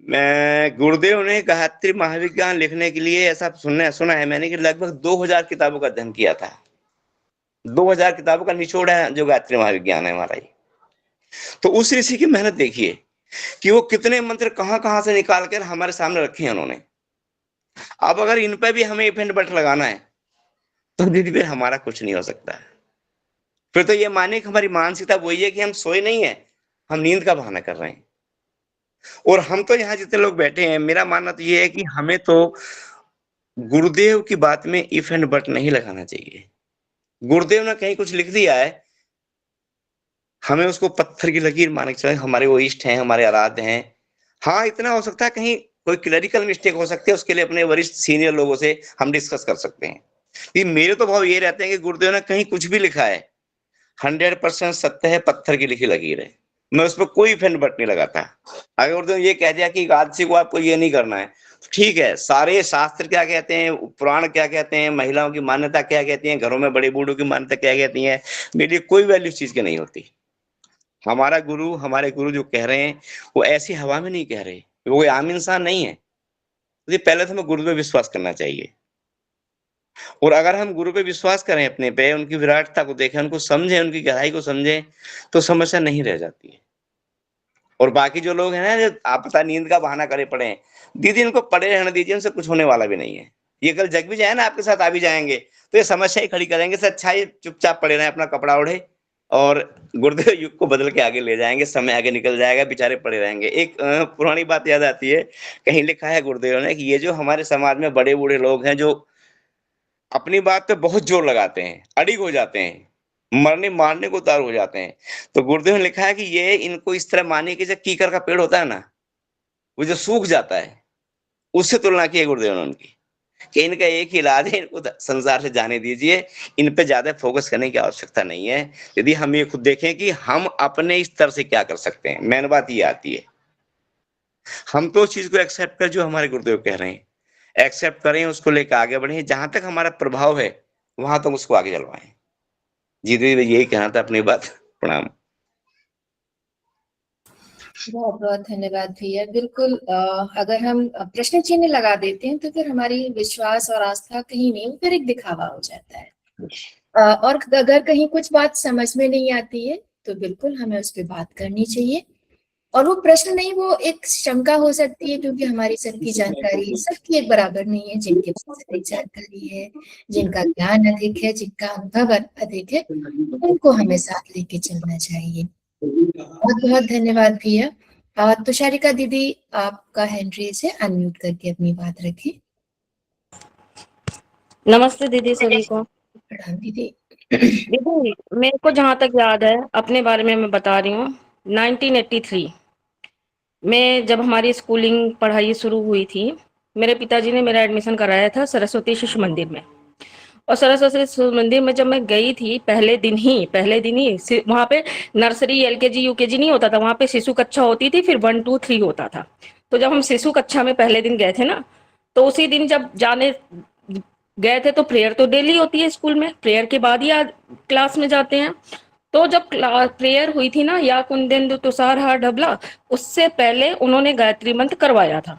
मैं गुरुदेव ने गायत्री महाविज्ञान लिखने के लिए ऐसा सुना है मैंने कि लगभग 2000 किताबों का अध्ययन किया था। 2000 किताबों का निचोड़ है जो गायत्री महाविज्ञान है हमारा ये। तो उस ऋषि की मेहनत देखिए कि वो कितने मंत्र कहाँ-कहाँ से निकाल कर हमारे सामने रखे हैं उन्होंने। अब अगर इन पे भी हमें इफ एंड बट लगाना है, तो दीदी फिर हमारा कुछ नहीं हो सकता है। फिर तो ये मानिए कि हमारी मानसिकता वही है कि हम सोए नहीं हैं, हम नींद का बहाना कर रहे हैं। और हम तो यहाँ जितने लोग बैठे हैं, मेरा मानना तो ये है कि हमें तो गुरुदेव की बात में इफ एंड बट नहीं लगाना चाहिए। गुरुदेव ने कहीं कुछ लिख दिया है, हमें उसको पत्थर की लकीर मान के चलें, हमारे वो इष्ट हैं, हमारे आराध्य हैं। हाँ, इतना हो सकता है कहीं कोई क्लेरिकल मिस्टेक हो सकती है, उसके लिए अपने वरिष्ठ सीनियर लोगों से हम डिस्कस कर सकते हैं। कि मेरे तो भाव ये रहते हैं कि गुरुदेव ने कहीं कुछ भी लिखा है, 100% सत्य है, पत्थर की लिखी लकीर है। मैं उसपे कोई इफ एंड बट नहीं लगाता। अगर गुरुदेव ये कह दिया कि एकादशी को आपको ये नहीं करना है, ठीक है, सारे शास्त्र क्या कहते हैं, पुराण क्या कहते हैं, महिलाओं की मान्यता क्या कहती है, घरों में बड़े बूढ़ों की मान्यता क्या कहती है, मेरे लिए कोई वैल्यू इस चीज की नहीं होती। हमारे गुरु जो कह रहे हैं, वो ऐसी हवा में नहीं कह रहे, वो कोई आम इंसान नहीं है। तो पहले तो हमें गुरु पे विश्वास करना चाहिए। और अगर हम गुरु पे विश्वास करें अपने पे, उनकी विराटता को देखें, उनको समझें, उनकी गहराई को समझें, तो समस्या नहीं रह जाती है। और बाकी जो लोग हैं ना, जो आप पता नींद का बहाना करे पड़े हैं, दीदी इनको पड़े रहने दीजिए, उनसे कुछ होने वाला भी नहीं है। ये कल जग भी जाए ना, आपके साथ आ भी जाएंगे, तो ये समस्या ही खड़ी करेंगे। इससे अच्छा ही चुपचाप पड़े रहें, अपना कपड़ा ओढ़े और गुरुदेव युग को बदल के आगे ले जाएंगे, समय आगे निकल जाएगा, बेचारे पड़े रहेंगे। एक पुरानी बात याद आती है, कहीं लिखा है गुरुदेव ने कि ये जो हमारे समाज में बड़े बूढ़े लोग हैं, जो अपनी बात पे बहुत जोर लगाते हैं, अडिग हो जाते हैं, मरने मारने को तैयार हो जाते हैं, तो गुरुदेव ने लिखा है कि ये इनको इस तरह मानिए कि जब कीकर का पेड़ होता है ना, वो जो सूख जाता है, उससे तुलना की है गुरुदेव ने उनकी, कि इनका एक ही इलाज है, इनको संसार से जाने दीजिए, इन पे ज्यादा फोकस करने की आवश्यकता नहीं है। यदि हम ये खुद देखें कि हम अपने स्तर से क्या कर सकते हैं, मेन बात ये आती है। हम तो उस चीज को एक्सेप्ट कर जो हमारे गुरुदेव कह रहे हैं, एक्सेप्ट करें, उसको लेकर आगे बढ़े, जहां तक हमारा प्रभाव है वहां तक उसको आगे चलवाएं। जी दीदी, यही कहना था अपनी बात। प्रणाम। बहुत बहुत धन्यवाद भैया। बिल्कुल, अगर हम प्रश्न चिन्ह लगा देते हैं तो फिर हमारी विश्वास और आस्था कहीं नहीं, फिर एक दिखावा हो जाता है। और अगर कहीं कुछ बात समझ में नहीं आती है तो बिल्कुल हमें उस पर बात करनी चाहिए। और वो प्रश्न नहीं, वो एक शंका हो सकती है, क्योंकि हमारी सबकी जानकारी सबकी एक बराबर नहीं है। जिनके पास अधिक जानकारी है, जिनका ज्ञान अधिक है, जिनका अनुभव अधिक है, उनको हमें साथ लेके चलना चाहिए। बहुत बहुत धन्यवाद भैया। तुषारिका दीदी, आपका हैंड रेज है, अनम्यूट करके अपनी बात रखें। नमस्ते दीदी सभी को। प्रणाम दीदी। दीदी मेरे को जहाँ तक याद है अपने बारे में मैं बता रही हूँ, 1983 में जब हमारी स्कूलिंग पढ़ाई शुरू हुई थी, मेरे पिताजी ने मेरा एडमिशन कराया था सरस्वती शिशु मंदिर में। और सरस्वती शिशु मंदिर में जब मैं गई थी, पहले दिन ही वहाँ पे नर्सरी एलकेजी यूकेजी नहीं होता था, वहाँ पे शिशु कक्षा होती थी, फिर 1 2 3 होता था। तो जब हम शिशु कक्षा में पहले दिन गए थे ना, तो उसी दिन जब जाने गए थे तो प्रेयर तो डेली होती है स्कूल में, प्रेयर के बाद ही क्लास में जाते हैं। तो जब प्रेयर हुई थी ना, या कुंदेंदु तुषार हार ढबला, उससे पहले उन्होंने गायत्री मंत्र करवाया था।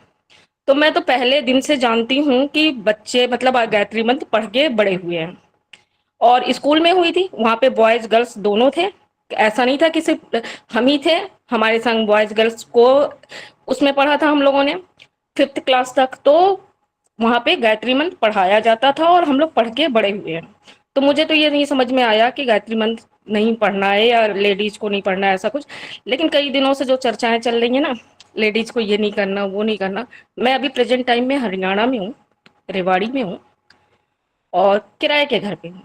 तो मैं तो पहले दिन से जानती हूँ कि बच्चे मतलब गायत्री मंत्र पढ़ के बड़े हुए हैं। और स्कूल में हुई थी, वहां पे बॉयज गर्ल्स दोनों थे, ऐसा नहीं था कि सिर्फ हम ही थे, हमारे संग बॉयज गर्ल्स को उसमें पढ़ा था हम लोगों ने 5th क्लास तक। तो वहां पे गायत्री मंत्र पढ़ाया जाता था और हम लोग पढ़ के बड़े हुए हैं। तो मुझे तो ये नहीं समझ में आया कि गायत्री मंत्र नहीं पढ़ना है या लेडीज को नहीं पढ़ना है, ऐसा कुछ। लेकिन कई दिनों से जो चर्चाएं चल रही है ना, लेडीज को ये नहीं करना, वो नहीं करना। मैं अभी प्रेजेंट टाइम में हरियाणा में हूँ, रेवाड़ी में हूँ, और किराए के घर पे हूँ।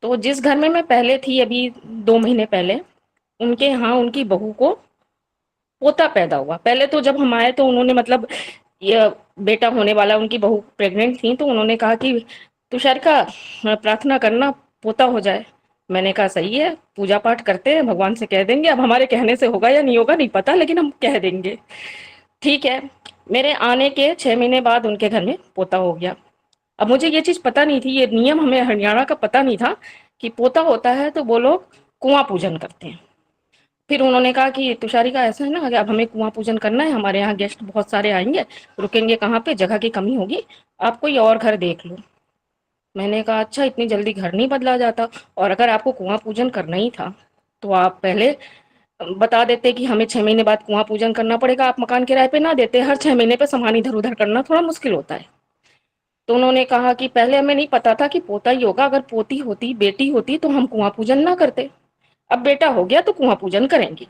तो जिस घर में मैं पहले थी, अभी 2 महीने पहले, उनके यहाँ उनकी बहू को पोता पैदा हुआ। पहले तो जब हम आए तो उन्होंने मतलब ये बेटा होने वाला, उनकी बहू प्रेग्नेंट थी, तो उन्होंने कहा कि तुषारिका प्रार्थना करना पोता हो जाए। मैंने कहा सही है, पूजा पाठ करते हैं, भगवान से कह देंगे। अब हमारे कहने से होगा या नहीं होगा नहीं पता, लेकिन हम कह देंगे। ठीक है, मेरे आने के 6 महीने बाद उनके घर में पोता हो गया। अब मुझे ये चीज पता नहीं थी, ये नियम हमें हरियाणा का पता नहीं था कि पोता होता है तो वो लोग कुआं पूजन करते हैं। फिर उन्होंने कहा कि तुषारिका ऐसा है ना, अब हमें कुआं पूजन करना है, हमारे यहाँ गेस्ट बहुत सारे आएंगे, रुकेंगे कहाँ पे, जगह की कमी होगी, आप कोई और घर देख लो। मैंने कहा अच्छा इतनी जल्दी घर नहीं बदला जाता, और अगर आपको कुआं पूजन करना ही था तो आप पहले बता देते कि हमें 6 महीने बाद कुआं पूजन करना पड़ेगा, आप मकान किराए पे ना देते, हर 6 महीने पे सामान इधर उधर करना थोड़ा मुश्किल होता है। तो उन्होंने कहा कि पहले हमें नहीं पता था कि पोता ही होगा, अगर पोती होती बेटी होती तो हम कुआं पूजन ना करते, अब बेटा हो गया तो कुआं पूजन करेंगे।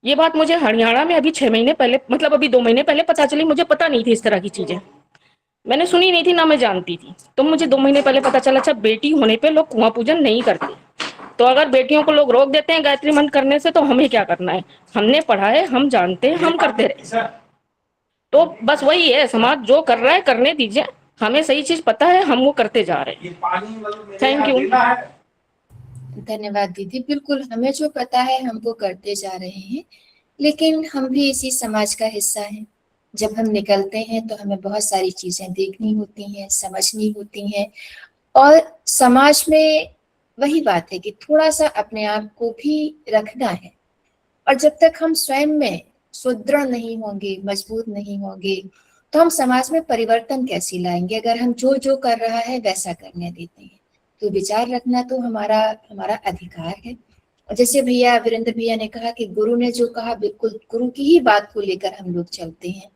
ये बात मुझे हरियाणा में अभी 6 महीने पहले, मतलब अभी 2 महीने पहले पता चली, मुझे पता नहीं थी इस तरह की चीजें, मैंने सुनी नहीं थी ना मैं जानती थी, तो मुझे 2 महीने पहले पता चला अच्छा बेटी होने पे लोग कुआं पूजन नहीं करते। तो अगर बेटियों को लोग रोक देते हैं गायत्री मंत्र करने से तो हमें क्या करना है, हमने पढ़ा है, हम जानते हैं, हम करते रहे। तो बस वही है, समाज जो कर रहा है करने दीजिए, हमें सही चीज पता है, हम वो करते जा रहे हैं। Thank you. धन्यवाद दीदी। बिल्कुल, हमें जो पता है हम वो करते जा रहे हैं, लेकिन हम भी इसी समाज का हिस्सा हैं। जब हम निकलते हैं तो हमें बहुत सारी चीजें देखनी होती हैं, समझनी होती हैं, और समाज में वही बात है कि थोड़ा सा अपने आप को भी रखना है। और जब तक हम स्वयं में सुदृढ़ नहीं होंगे, मजबूत नहीं होंगे, तो हम समाज में परिवर्तन कैसे लाएंगे अगर हम जो जो कर रहा है वैसा करने देते हैं। तो विचार रखना तो हमारा हमारा अधिकार है। और जैसे भैया वीरेंद्र भैया ने कहा कि गुरु ने जो कहा, बिल्कुल गुरु की ही बात को लेकर हम लोग चलते हैं।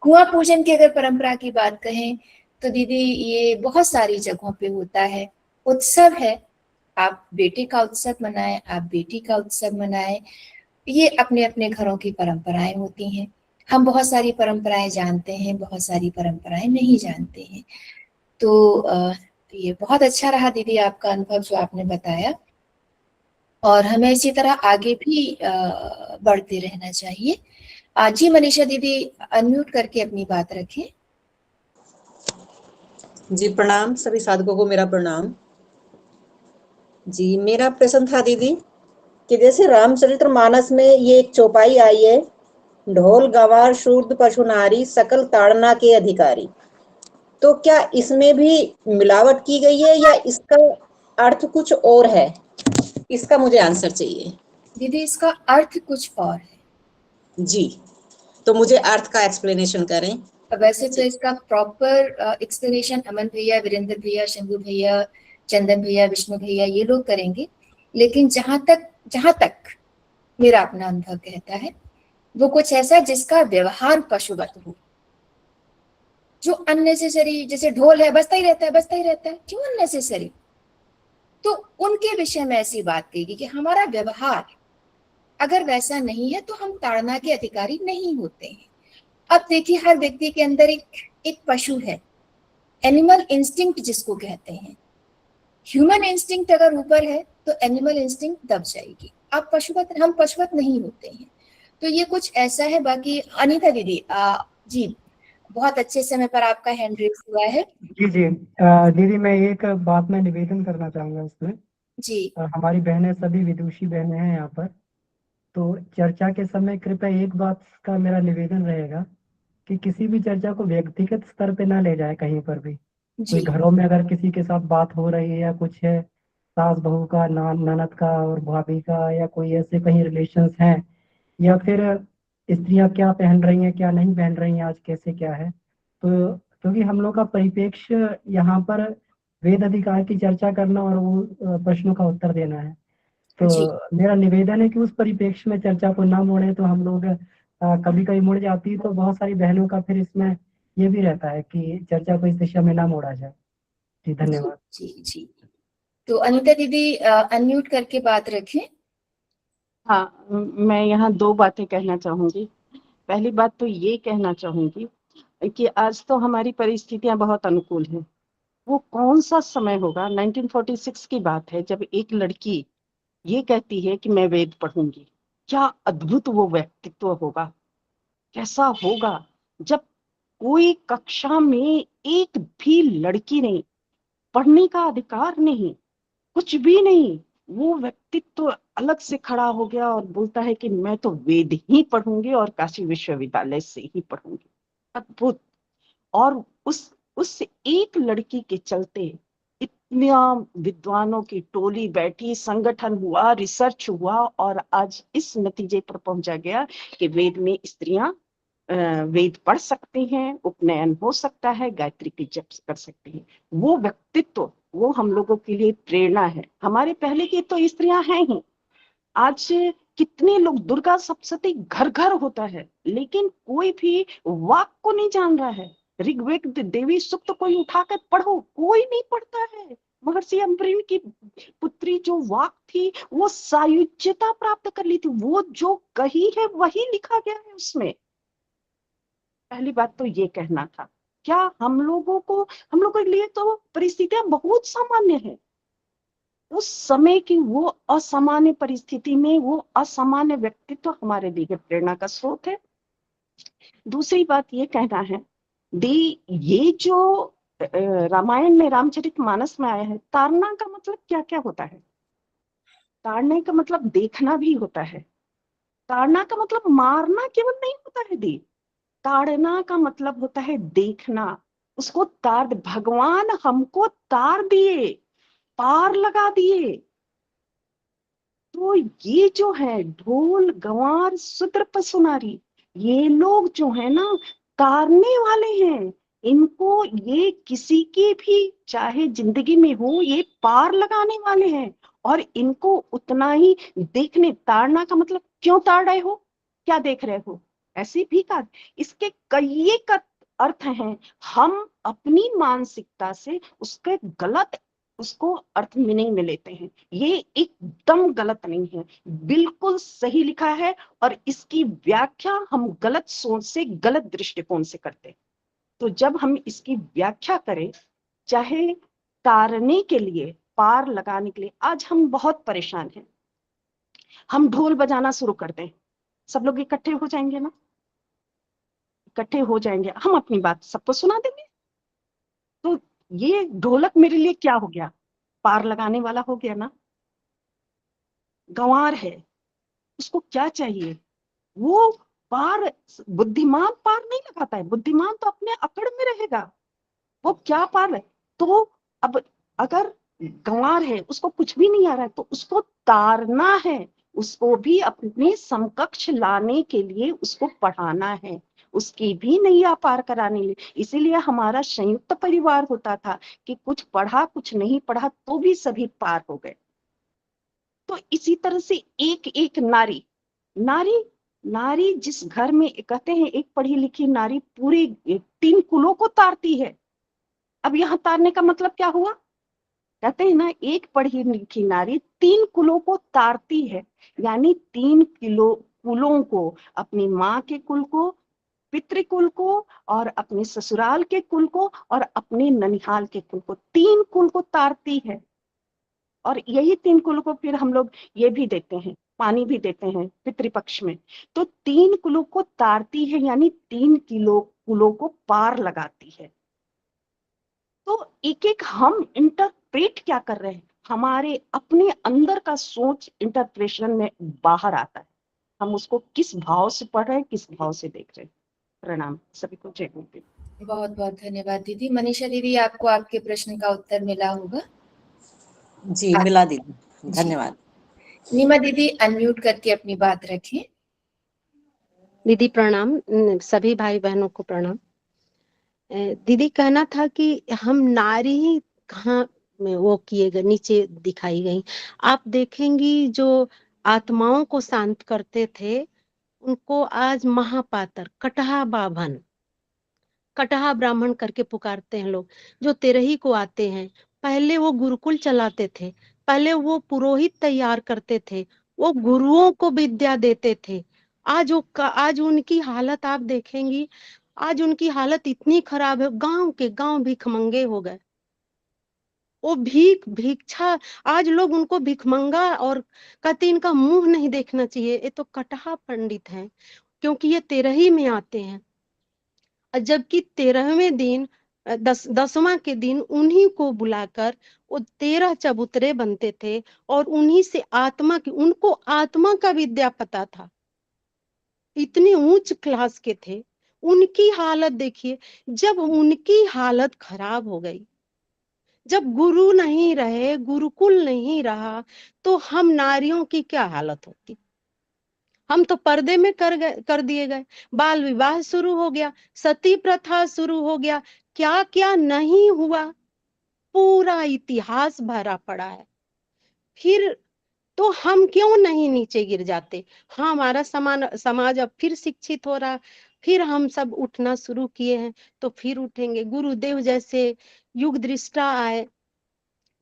कुआं पूजन की अगर परंपरा की बात कहें तो दीदी ये बहुत सारी जगहों पे होता है, उत्सव है। आप बेटे का उत्सव मनाएं, आप बेटी का उत्सव मनाएं, ये अपने अपने घरों की परंपराएं होती हैं। हम बहुत सारी परंपराएं जानते हैं, बहुत सारी परंपराएं नहीं जानते हैं। तो ये बहुत अच्छा रहा दीदी आपका अनुभव जो आपने बताया, और हमें इसी तरह आगे भी बढ़ते रहना चाहिए। जी मनीषा दीदी, अनम्यूट करके अपनी बात रखें। जी प्रणाम, सभी साधकों को मेरा प्रणाम। जी मेरा प्रश्न था दीदी कि जैसे रामचरितमानस में ये एक चौपाई आई है, ढोल गवार शूद्र पशु नारी सकल ताड़ना के अधिकारी, तो क्या इसमें भी मिलावट की गई है या इसका अर्थ कुछ और है? इसका मुझे आंसर चाहिए। दीदी इसका अर्थ कुछ और है। जी, तो मुझे अर्थ का एक्सप्लेनेशन करें। वैसे तो इसका प्रॉपर एक्सप्लेनेशन अमन भैया, वीरेंद्र भैया, शंभू भैया, चंदन भैया, विष्णु भैया ये लोग करेंगे, लेकिन जहां तक मेरा अपना अनुभव कहता है, वो कुछ ऐसा जिसका व्यवहार पशुवत हो, जो अननेसेसरी, जैसे ढोल है बजता ही रहता है, बजता ही रहता है, क्यों अननेसेसरी। तो उनके विषय में ऐसी बात कहेगी कि हमारा व्यवहार अगर वैसा नहीं है तो हम ताड़ना के अधिकारी नहीं होते हैं। अब देखिए, हर व्यक्ति के अंदर एक पशु है, एनिमल इंस्टिंक्ट जिसको कहते हैं। ह्यूमन इंस्टिंक्ट अगर ऊपर है तो एनिमल इंस्टिंक्ट दब जाएगी। आप पशुवत, हम पशुवत नहीं होते हैं। तो ये कुछ ऐसा है। बाकी अनीता दीदी, जी बहुत अच्छे समय पर आपका हैंड रेस हुआ है। जी जी दीदी, मैं एक बात में निवेदन करना चाहूंगा इसमें। जी हमारी बहनें सभी विदुषी बहनें हैं यहाँ पर, तो चर्चा के समय कृपया एक बात का मेरा निवेदन रहेगा कि किसी भी चर्चा को व्यक्तिगत स्तर पे ना ले जाए कहीं पर भी। कोई जी घरों में अगर किसी के साथ बात हो रही है या कुछ है, सास बहू का, ननद का और भाभी का, या कोई ऐसे कहीं रिलेशंस हैं, या फिर स्त्रियां क्या पहन रही हैं क्या नहीं पहन रही हैं, आज कैसे क्या है, तो क्योंकि हम लोग का परिप्रेक्ष्य यहाँ पर वेद अधिकार की चर्चा करना और वो प्रश्नों का उत्तर देना है। तो जी मेरा निवेदन है कि उस परिप्रेक्ष्य में चर्चा को ना मोड़े। तो हम लोग कभी कभी मुड़ जाती है, तो बहुत सारी बहनों का फिर इसमें ये भी रहता है कि चर्चा को इस दिशा में ना मोड़ा जाए। जी धन्यवाद। जी जी। तो अनीता दीदी अनम्यूट करके बात रखें। हाँ, मैं यहाँ दो बातें कहना चाहूंगी। पहली बात तो ये कहना चाहूंगी कि आज तो हमारी परिस्थितियां बहुत अनुकूल हैं। वो कौन सा समय होगा, 1946 की बात है, जब एक लड़की ये कहती है कि मैं वेद पढ़ूंगी। क्या अद्भुत वो व्यक्तित्व होगा, कैसा होगा जब कोई कक्षा में एक भी लड़की नहीं, पढ़ने का अधिकार नहीं, कुछ भी नहीं, वो व्यक्तित्व अलग से खड़ा हो गया और बोलता है कि मैं तो वेद ही पढ़ूंगी और काशी विश्वविद्यालय से ही पढ़ूंगी। अद्भुत। और उस एक लड़की के चलते इतना विद्वानों की टोली बैठी, संगठन हुआ, रिसर्च हुआ, और आज इस नतीजे पर पहुंचा गया कि वेद में स्त्रियां वेद पढ़ सकती हैं, उपनयन हो सकता है, गायत्री की जप कर सकती हैं। वो व्यक्तित्व, वो हम लोगों के लिए प्रेरणा है। हमारे पहले की तो स्त्रियां हैं ही। आज कितने लोग, दुर्गा सप्तशती घर घर होता है, लेकिन कोई भी वाक को नहीं जान रहा है। ऋग्वेद देवी सूक्त कोई उठाकर पढ़ो, कोई नहीं पढ़ता है। महर्षि अम्बरीन की पुत्री जो वाक थी, वो सायुज्यता प्राप्त कर ली थी। वो जो कही है वही लिखा गया है उसमें। पहली बात तो ये कहना था। क्या हम लोगों के लिए तो परिस्थितियां बहुत सामान्य है। उस समय की वो असामान्य परिस्थिति में वो असामान्य व्यक्तित्व हमारे लिए प्रेरणा का स्रोत है। दूसरी बात ये कहना है, ये जो रामायण में, रामचरितमानस में आया है, तारना का मतलब क्या क्या होता है? ताड़ने का मतलब देखना भी होता है। ताड़ना का मतलब मारना केवल नहीं होता है दी। ताड़ना का मतलब होता है देखना। उसको तार, भगवान हमको तार दिए, पार लगा दिए। तो ये जो है ढोल गंवार शूद्र पशुनारी, ये लोग जो है ना, तारने वाले हैं। इनको ये किसी की भी चाहे जिंदगी में हो, ये पार लगाने वाले हैं। और इनको उतना ही देखने, ताड़ना का मतलब क्यों ताड़ रहे हो, क्या देख रहे हो, ऐसे भी का इसके कई का अर्थ हैं। हम अपनी मानसिकता से उसके गलत, उसको अर्थ मीनिंग में लेते हैं। ये एकदम गलत नहीं है, बिल्कुल सही लिखा है। और इसकी व्याख्या हम गलत सोच से, गलत दृष्टिकोण से करते हैं। तो जब हम इसकी व्याख्या करें, चाहे तारने के लिए, पार लगाने के लिए, आज हम बहुत परेशान हैं। हम ढोल बजाना शुरू कर दें, सब लोग इकट्ठे हो जाएंगे ना, इकट्ठे हो जाएंगे, हम अपनी बात सबको सुना देंगे। तो ये ढोलक मेरे लिए क्या हो गया? पार लगाने वाला हो गया ना। गंवार है, उसको क्या चाहिए? वो पार, बुद्धिमान पार नहीं लगाता है। बुद्धिमान तो अपने अकड़ में रहेगा, वो क्या पार है। तो अब अगर गंवार है, उसको कुछ भी नहीं आ रहा है, तो उसको तारना है। उसको भी अपने समकक्ष लाने के लिए उसको पढ़ाना है, उसकी भी नैया पार कराने लिए। इसीलिए हमारा संयुक्त परिवार होता था कि कुछ पढ़ा कुछ नहीं पढ़ा तो भी सभी पार हो गए। तो इसी तरह से एक एक नारी, नारी नारी जिस घर में, कहते हैं एक पढ़ी लिखी नारी पूरे 3 कुलों को तारती है। अब यहाँ तारने का मतलब क्या हुआ? कहते हैं ना, एक पढ़ी लिखी नारी 3 कुलों को तारती है। यानी 3 कुलों को, अपनी माँ के कुल को, पितृकुल को, और अपने ससुराल के कुल को, और अपने ननिहाल के कुल को, 3 कुल को तारती है। और यही 3 कुलों को फिर हम लोग ये भी देते हैं, पानी भी देते हैं पितृपक्ष में। तो 3 कुलों को तारती है, यानी 3 कुलों को पार लगाती है। तो एक एक हम इंटरप्रेट क्या कर रहे हैं, हमारे अपने अंदर का सोच इंटरप्रेशन में बाहर आता है। हम उसको किस भाव से पढ़ रहे हैं, किस भाव से देख रहे हैं। प्रणाम सभी को, जय गुरु। बहुत बहुत धन्यवाद दीदी। मनीषा दीदी, आपको आपके प्रश्न का उत्तर मिला होगा? जी मिला दीदी, धन्यवाद। नीमा दीदी, अनम्यूट करके अपनी बात रखें। दीदी प्रणाम, सभी भाई बहनों को प्रणाम। दीदी कहना था कि हम नारी कहाँ में वो किए गए, नीचे दिखाई गई। आप देखेंगी जो आत्माओं को शांत करते थे, उनको आज महापात्र, कटहा बाभन, कटहा ब्राह्मण करके पुकारते हैं लोग। जो तेरही को आते हैं, पहले वो गुरुकुल चलाते थे, पहले वो पुरोहित तैयार करते थे, वो गुरुओं को विद्या देते थे। आज उनकी हालत आप देखेंगी, आज उनकी हालत इतनी खराब है, गांव के गांव भिखमंगे हो गए। वो भिक्षा, आज लोग उनको भिखमंगा और कहते इनका मुंह नहीं देखना चाहिए, ये तो कटहा पंडित हैं, क्योंकि ये तेरही में आते हैं। जबकि 13वें दिन, 10वां के दिन उन्हीं को बुलाकर वो 13 चबूतरे बनते थे, और उन्हीं से आत्मा की, उनको आत्मा का विद्या पता था, इतने ऊंच क्लास के थे। उनकी हालत देखिए, जब उनकी हालत खराब हो गई, जब गुरु नहीं रहे, गुरुकुल नहीं रहा, तो हम नारियों की क्या हालत होती? हम तो पर्दे में कर दिए गए, बाल विवाह शुरू हो गया, सती प्रथा शुरू हो गया, क्या क्या नहीं हुआ। पूरा इतिहास भरा पड़ा है। फिर तो हम क्यों नहीं नीचे गिर जाते? हाँ, हमारा समाज अब फिर शिक्षित हो रहा, फिर हम सब उठना शुरू किए हैं, तो फिर उठेंगे। गुरुदेव जैसे युग दृष्टा आए,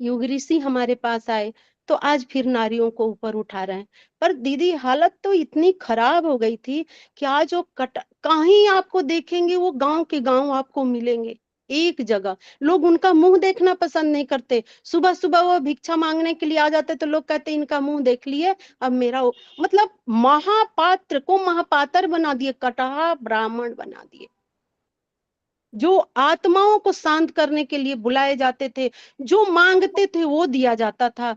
युग ऋषि हमारे पास आए, तो आज फिर नारियों को ऊपर उठा रहे हैं। पर दीदी हालत तो इतनी खराब हो गई थी कि आज वो कहीं आपको देखेंगे, वो गांव के गांव आपको मिलेंगे, एक जगह। लोग उनका मुंह देखना पसंद नहीं करते। सुबह सुबह वो भिक्षा मांगने के लिए आ जाते तो लोग कहते इनका मुंह देख लिए, अब मेरा मतलब महापात्र को महापात्र बना दिए, कटहा ब्राह्मण बना दिए। जो आत्माओं को शांत करने के लिए बुलाए जाते थे, जो मांगते थे वो दिया जाता था।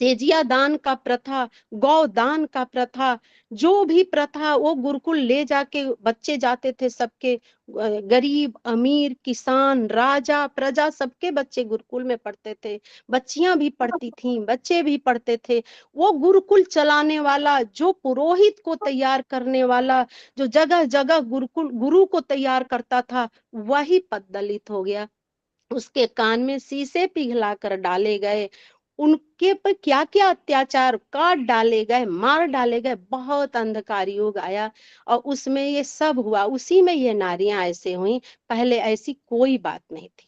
सेजिया दान का प्रथा, गौ दान का प्रथा, जो भी प्रथा वो गुरुकुल ले जाके बच्चे जाते थे सबके, गरीब अमीर किसान राजा प्रजा सबके बच्चे गुरुकुल में पढ़ते थे। बच्चियां भी पढ़ती थीं, बच्चे भी पढ़ते थे। वो गुरुकुल चलाने वाला, जो पुरोहित को तैयार करने वाला, जो जगह जगह गुरुकुल गुरु को तैयार करता था, वही पद दलित हो गया। उसके कान में शीशे पिघला कर डाले गए, उनके पर क्या क्या अत्याचार, काट डाले गए, मार डाले गए। बहुत अंधकार युग आया और उसमें ये सब हुआ, उसी में ये नारियां ऐसे हुई। पहले ऐसी कोई बात नहीं थी।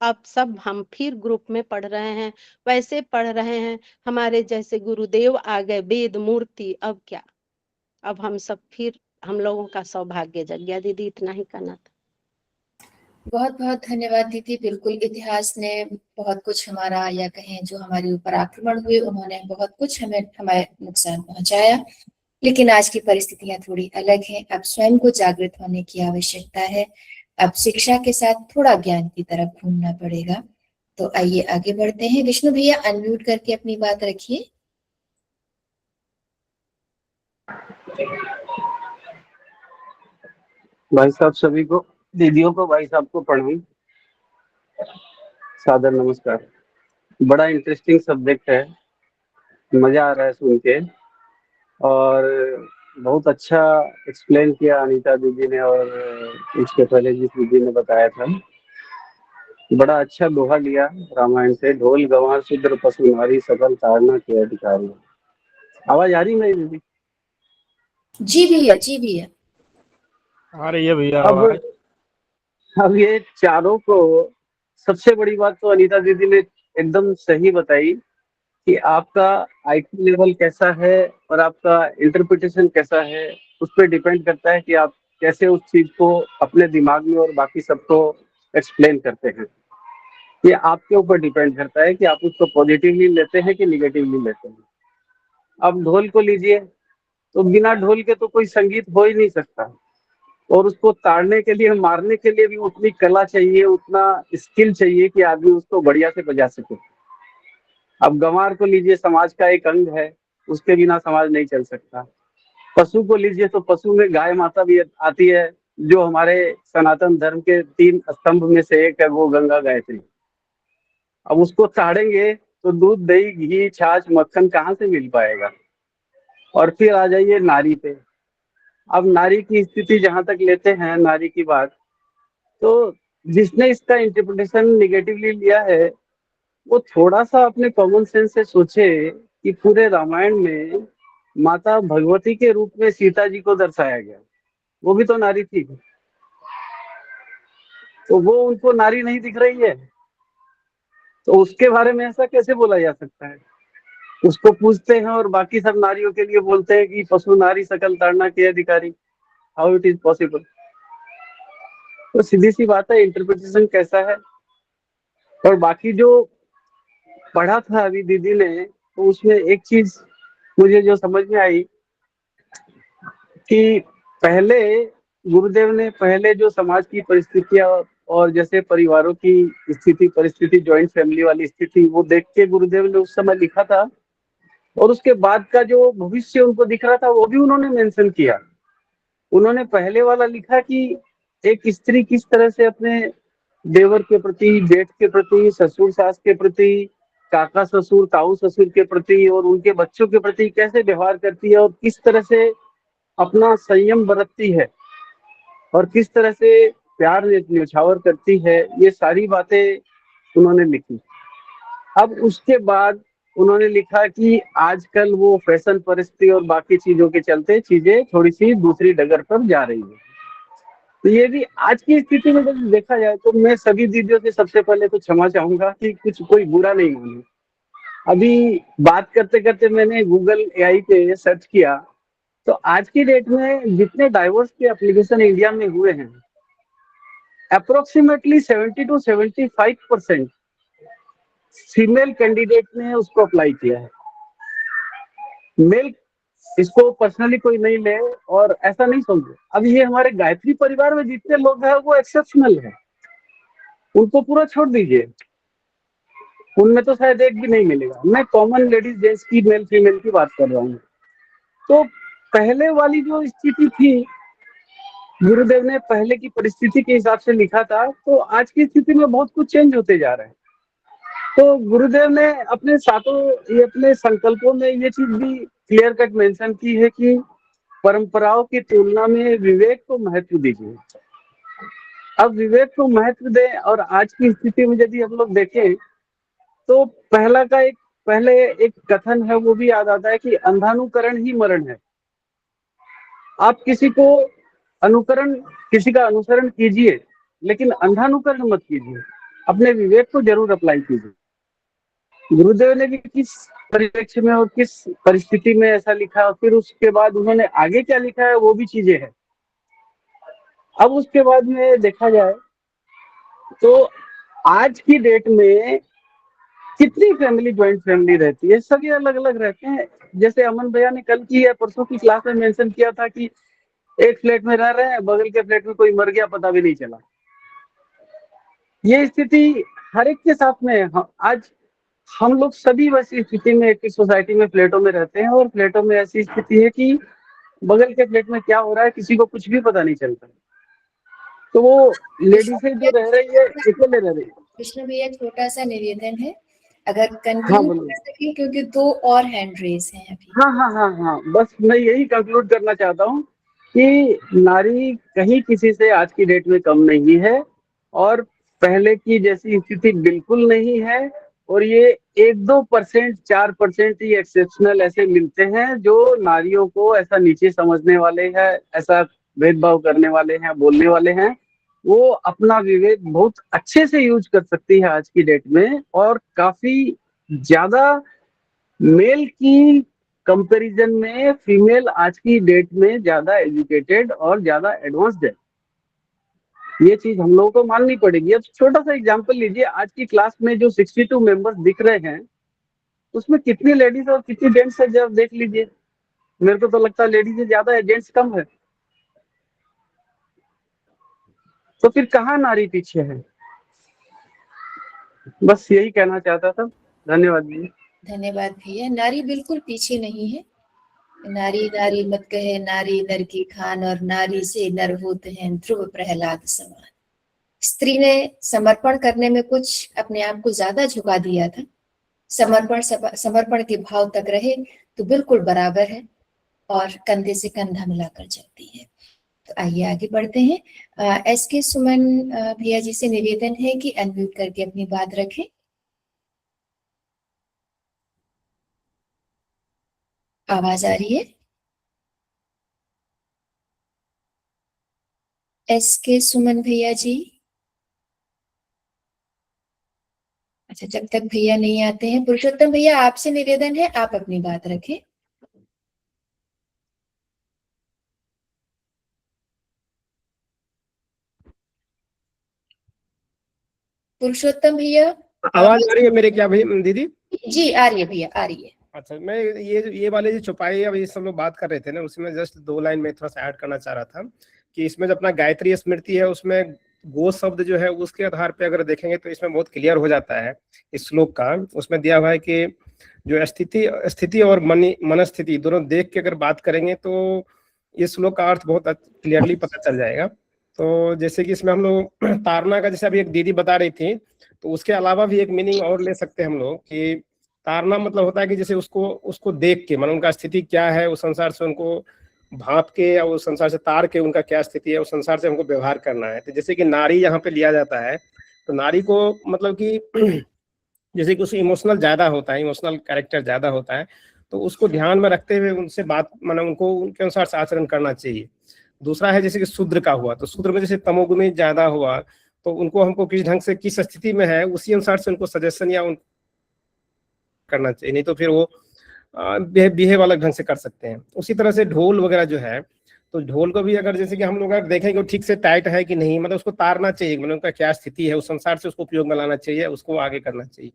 अब सब हम फिर ग्रुप में पढ़ रहे हैं, वैसे पढ़ रहे हैं। हमारे जैसे गुरुदेव आ गए, वेद मूर्ति। अब क्या, अब हम सब फिर, हम लोगों का सौभाग्य जग गया। दीदी इतना ही कहना था। बहुत बहुत धन्यवाद दीदी। बिल्कुल, इतिहास ने बहुत कुछ हमारा, या कहें जो हमारे ऊपर आक्रमण हुए, उन्होंने बहुत कुछ हमें नुकसान पहुंचाया, लेकिन आज की परिस्थितियां थोड़ी अलग हैं। अब स्वयं को जागृत होने की आवश्यकता है। अब शिक्षा के साथ थोड़ा ज्ञान की तरफ घूमना पड़ेगा। तो आइए आगे बढ़ते हैं। विष्णु भैया अनम्यूट करके अपनी बात रखिए। भाई साहब सभी को, दीदियों को, भाई साहब को प्रणाम, सादर नमस्कार। बड़ा इंटरेस्टिंग सब्जेक्ट है, मजा आ रहा है सुन के, और बहुत अच्छा एक्सप्लेन किया अनीता दीदी ने, और इसके पहले जिस दीदी ने बताया था, बड़ा अच्छा दोहा लिया रामायण से। ढोल गंवार शूद्र पशु नारी सकल ताड़ना के अधिकारी। आवाज आ रही मेरी दीदी? जी भैया, जी भैया। आ रही है भैया अब आवाज। अब ये चारों को, सबसे बड़ी बात तो अनीता दीदी ने एकदम सही बताई कि आपका आईक्यू लेवल कैसा है और आपका इंटरप्रिटेशन कैसा है, उस पर डिपेंड करता है कि आप कैसे उस चीज को अपने दिमाग में और बाकी सबको एक्सप्लेन करते हैं। ये आपके ऊपर डिपेंड करता है कि आप उसको पॉजिटिवली लेते हैं कि निगेटिवली लेते हैं। अब ढोल को लीजिए, तो बिना ढोल के तो कोई संगीत हो ही नहीं सकता, और उसको ताड़ने के लिए, मारने के लिए भी उतनी कला चाहिए, उतना स्किल चाहिए कि आदमी उसको बढ़िया से बजा सके। अब गंवार को लीजिए, समाज का एक अंग है, उसके बिना समाज नहीं चल सकता। पशु को लीजिए, तो पशु में गाय माता भी आती है, जो हमारे सनातन धर्म के 3 स्तंभ में से एक है, वो गंगा गायत्री। अब उसको ताड़ेंगे तो दूध दही घी छाछ मक्खन कहाँ से मिल पाएगा। और फिर आ जाइए नारी पे। अब नारी की स्थिति जहां तक लेते हैं, नारी की बात, तो जिसने इसका इंटरप्रिटेशन निगेटिवली लिया है, वो थोड़ा सा अपने कॉमन सेंस से सोचे कि पूरे रामायण में माता भगवती के रूप में सीता जी को दर्शाया गया, वो भी तो नारी थी, तो वो उनको नारी नहीं दिख रही है, तो उसके बारे में ऐसा कैसे बोला जा सकता है। उसको पूछते हैं और बाकी सब नारियों के लिए बोलते हैं कि पशु नारी सकल ताड़ना के अधिकारी। How it is possible. तो सीधी सी बात है, इंटरप्रिटेशन कैसा है। और बाकी जो पढ़ा था अभी दीदी ने, तो उसमें एक चीज मुझे जो समझ में आई कि पहले गुरुदेव ने, पहले जो समाज की परिस्थितियां और जैसे परिवारों की स्थिति परिस्थिति, जॉइंट फैमिली वाली स्थिति, वो देख के गुरुदेव ने उस समय लिखा था, और उसके बाद का जो भविष्य उनको दिख रहा था वो भी उन्होंने मेंशन किया। उन्होंने पहले वाला लिखा कि एक स्त्री किस तरह से अपने देवर के प्रति, जेठ के प्रति, ससुर सास के प्रति, काका ससुर ताऊ ससुर के प्रति और उनके बच्चों के प्रति कैसे व्यवहार करती है, और किस तरह से अपना संयम बरतती है, और किस तरह से प्यार न्यौछावर करती है। ये सारी बातें उन्होंने लिखी। अब उसके बाद उन्होंने लिखा कि आजकल वो फैशन परिस्थिति और बाकी चीजों के चलते चीजें थोड़ी सी दूसरी डगर पर जा रही है। तो ये भी आज की स्थिति में जब देखा जाए तो मैं सभी दीदियों से सबसे पहले तो क्षमा चाहूंगा कि कुछ कोई बुरा नहीं माने। अभी बात करते करते मैंने गूगल एआई पे सर्च किया, तो आज की डेट में जितने डाइवोर्स के एप्लीकेशन इंडिया में हुए हैं, अप्रोक्सीमेटली 70 to 75% फीमेल कैंडिडेट ने उसको अप्लाई किया है। मेल इसको पर्सनली कोई नहीं ले और ऐसा नहीं समझे। अब ये हमारे गायत्री परिवार में जितने लोग हैं वो एक्सेप्शनल है, उनको पूरा छोड़ दीजिए, उनमें तो शायद एक भी नहीं मिलेगा। मैं कॉमन लेडीज जेंट्स की मेल फीमेल की बात कर रहा हूँ। तो पहले वाली जो स्थिति थी, गुरुदेव ने पहले की परिस्थिति के हिसाब से लिखा था, तो आज की स्थिति में बहुत कुछ चेंज होते जा रहा है। तो गुरुदेव ने अपने सातों ये अपने संकल्पों में ये चीज भी क्लियर कट मेंशन की है कि परंपराओं की तुलना में विवेक को महत्व दीजिए। अब विवेक को महत्व दें, और आज की स्थिति में यदि हम लोग देखें तो पहले एक कथन है वो भी याद आता है कि अंधानुकरण ही मरण है। आप किसी का अनुसरण कीजिए, लेकिन अंधानुकरण मत कीजिए, अपने विवेक को जरूर अप्लाई कीजिए। गुरुदेव ने भी किस परिप्रेक्ष्य में और किस परिस्थिति में ऐसा लिखा, और फिर उसके बाद उन्होंने आगे क्या लिखा है वो भी चीजें हैं। अब उसके बाद में देखा जाए तो आज की डेट में कितनी फैमिली ज्वाइंट फैमिली रहती है, सभी अलग अलग रहते हैं। जैसे अमन भैया ने कल की या परसों की क्लास में मेंशन किया था कि एक फ्लैट में रह रहे हैं, बगल के फ्लैट में कोई मर गया, पता भी नहीं चला। ये स्थिति हर एक के साथ में है। आज हम लोग सभी वैसी स्थिति में एक सोसाइटी में फ्लैटों में रहते हैं, और फ्लैटों में ऐसी स्थिति है कि बगल के फ्लैट में क्या हो रहा है किसी को कुछ भी पता नहीं चलता। तो वो लेडीज जो रह रही है अकेले रह रही है। कृष्ण भैया, छोटा सा निवेदन है, अगर हाँ कंक्लूड बोलिए। कर सके, क्योंकि 2 और हैंड रेस हैं अभी। हाँ, बस मैं यही कंक्लूड करना चाहता हूँ कि नारी कहीं किसी से आज की डेट में कम नहीं है, और पहले की जैसी स्थिति बिल्कुल नहीं है। और ये 1-2%, 4% ही एक्सेप्शनल ऐसे मिलते हैं जो नारियों को ऐसा नीचे समझने वाले हैं, ऐसा भेदभाव करने वाले हैं, बोलने वाले हैं। वो अपना विवेक बहुत अच्छे से यूज कर सकती है आज की डेट में, और काफी ज्यादा मेल की कंपैरिजन में फीमेल आज की डेट में ज्यादा एजुकेटेड और ज्यादा एडवांस्ड है। ये चीज हम लोगों को माननी पड़ेगी। अब छोटा सा एग्जांपल लीजिए, आज की क्लास में जो 62 मेंबर्स दिख रहे हैं उसमें कितनी लेडीज और कितनी जेंट्स है, जब देख लीजिए। मेरे को तो लगता है लेडीज ज्यादा है, जेंट्स कम है। तो फिर कहाँ नारी पीछे है? बस यही कहना चाहता था। धन्यवाद जी। धन्यवाद भैया। नारी बिल्कुल पीछे नहीं है। नारी नारी मत कहे, नारी नर की खान, और नारी से नर होते हैं ध्रुव प्रहलाद समान। स्त्री ने समर्पण करने में कुछ अपने आप को ज्यादा झुका दिया था। समर्पण के भाव तक रहे तो बिल्कुल बराबर है, और कंधे से कंधा मिलाकर चलती है। तो आइए आगे बढ़ते हैं। एसके सुमन भैया जी से निवेदन है कि अनम्यूट करके अपनी बात रखें। आवाज आ रही है? एसके सुमन भैया जी। अच्छा, जब तक भैया नहीं आते हैं, पुरुषोत्तम भैया आपसे निवेदन है, आप अपनी बात रखें। पुरुषोत्तम भैया, आवाज आ रही है मेरे क्या भाई दीदी? जी आ रही है भैया, आ रही है। अच्छा, मैं ये वाले जो छुपाई अभी सब लोग बात कर रहे थे ना, उसमें जस्ट 2 लाइन में थोड़ा सा ऐड करना चाह रहा था कि इसमें जो अपना गायत्री स्मृति है उसमें गो शब्द जो है उसके आधार पे अगर देखेंगे तो इसमें बहुत क्लियर हो जाता है इस श्लोक का। उसमें दिया हुआ है कि जो स्थिति और मनस्थिति दोनों देख के अगर बात करेंगे तो इस श्लोक का अर्थ बहुत क्लियरली पता चल जाएगा। तो जैसे कि इसमें हम लोग तारना का, जैसे अभी एक दीदी बता रही थी, तो उसके अलावा भी एक मीनिंग और ले सकते हैं हम लोग कि तारना मतलब होता है कि जैसे उसको देख के, मतलब उनका स्थिति क्या है, उस संसार से उनको भाप के या उस संसार से तार के उनका क्या स्थिति है, उस संसार से हमको व्यवहार करना है। तो जैसे कि नारी यहाँ पे लिया जाता है तो नारी को मतलब कि जैसे कि उसको इमोशनल ज्यादा होता है, इमोशनल कैरेक्टर ज्यादा होता है, तो उसको ध्यान में रखते हुए उनसे बात मतलब उनको उनके अनुसार से आचरण करना चाहिए। दूसरा है जैसे कि शूद्र का हुआ, तो शूद्र में जैसे तमोगुणी ज्यादा हुआ, तो उनको हमको किस ढंग से किस स्थिति में है उसी अनुसार से उनको सजेशन या उन करना चाहिए, नहीं तो फिर वो बिहेव अलग ढंग से कर सकते हैं। उसी तरह से ढोल वगैरह जो है, तो ढोल को भी अगर जैसे कि हम लोग अगर देखें कि वो ठीक से टाइट है कि नहीं, मतलब उसको तारना चाहिए, मतलब उनका क्या स्थिति है उस अनुसार से उसको उपयोग में लाना चाहिए, उसको आगे करना चाहिए।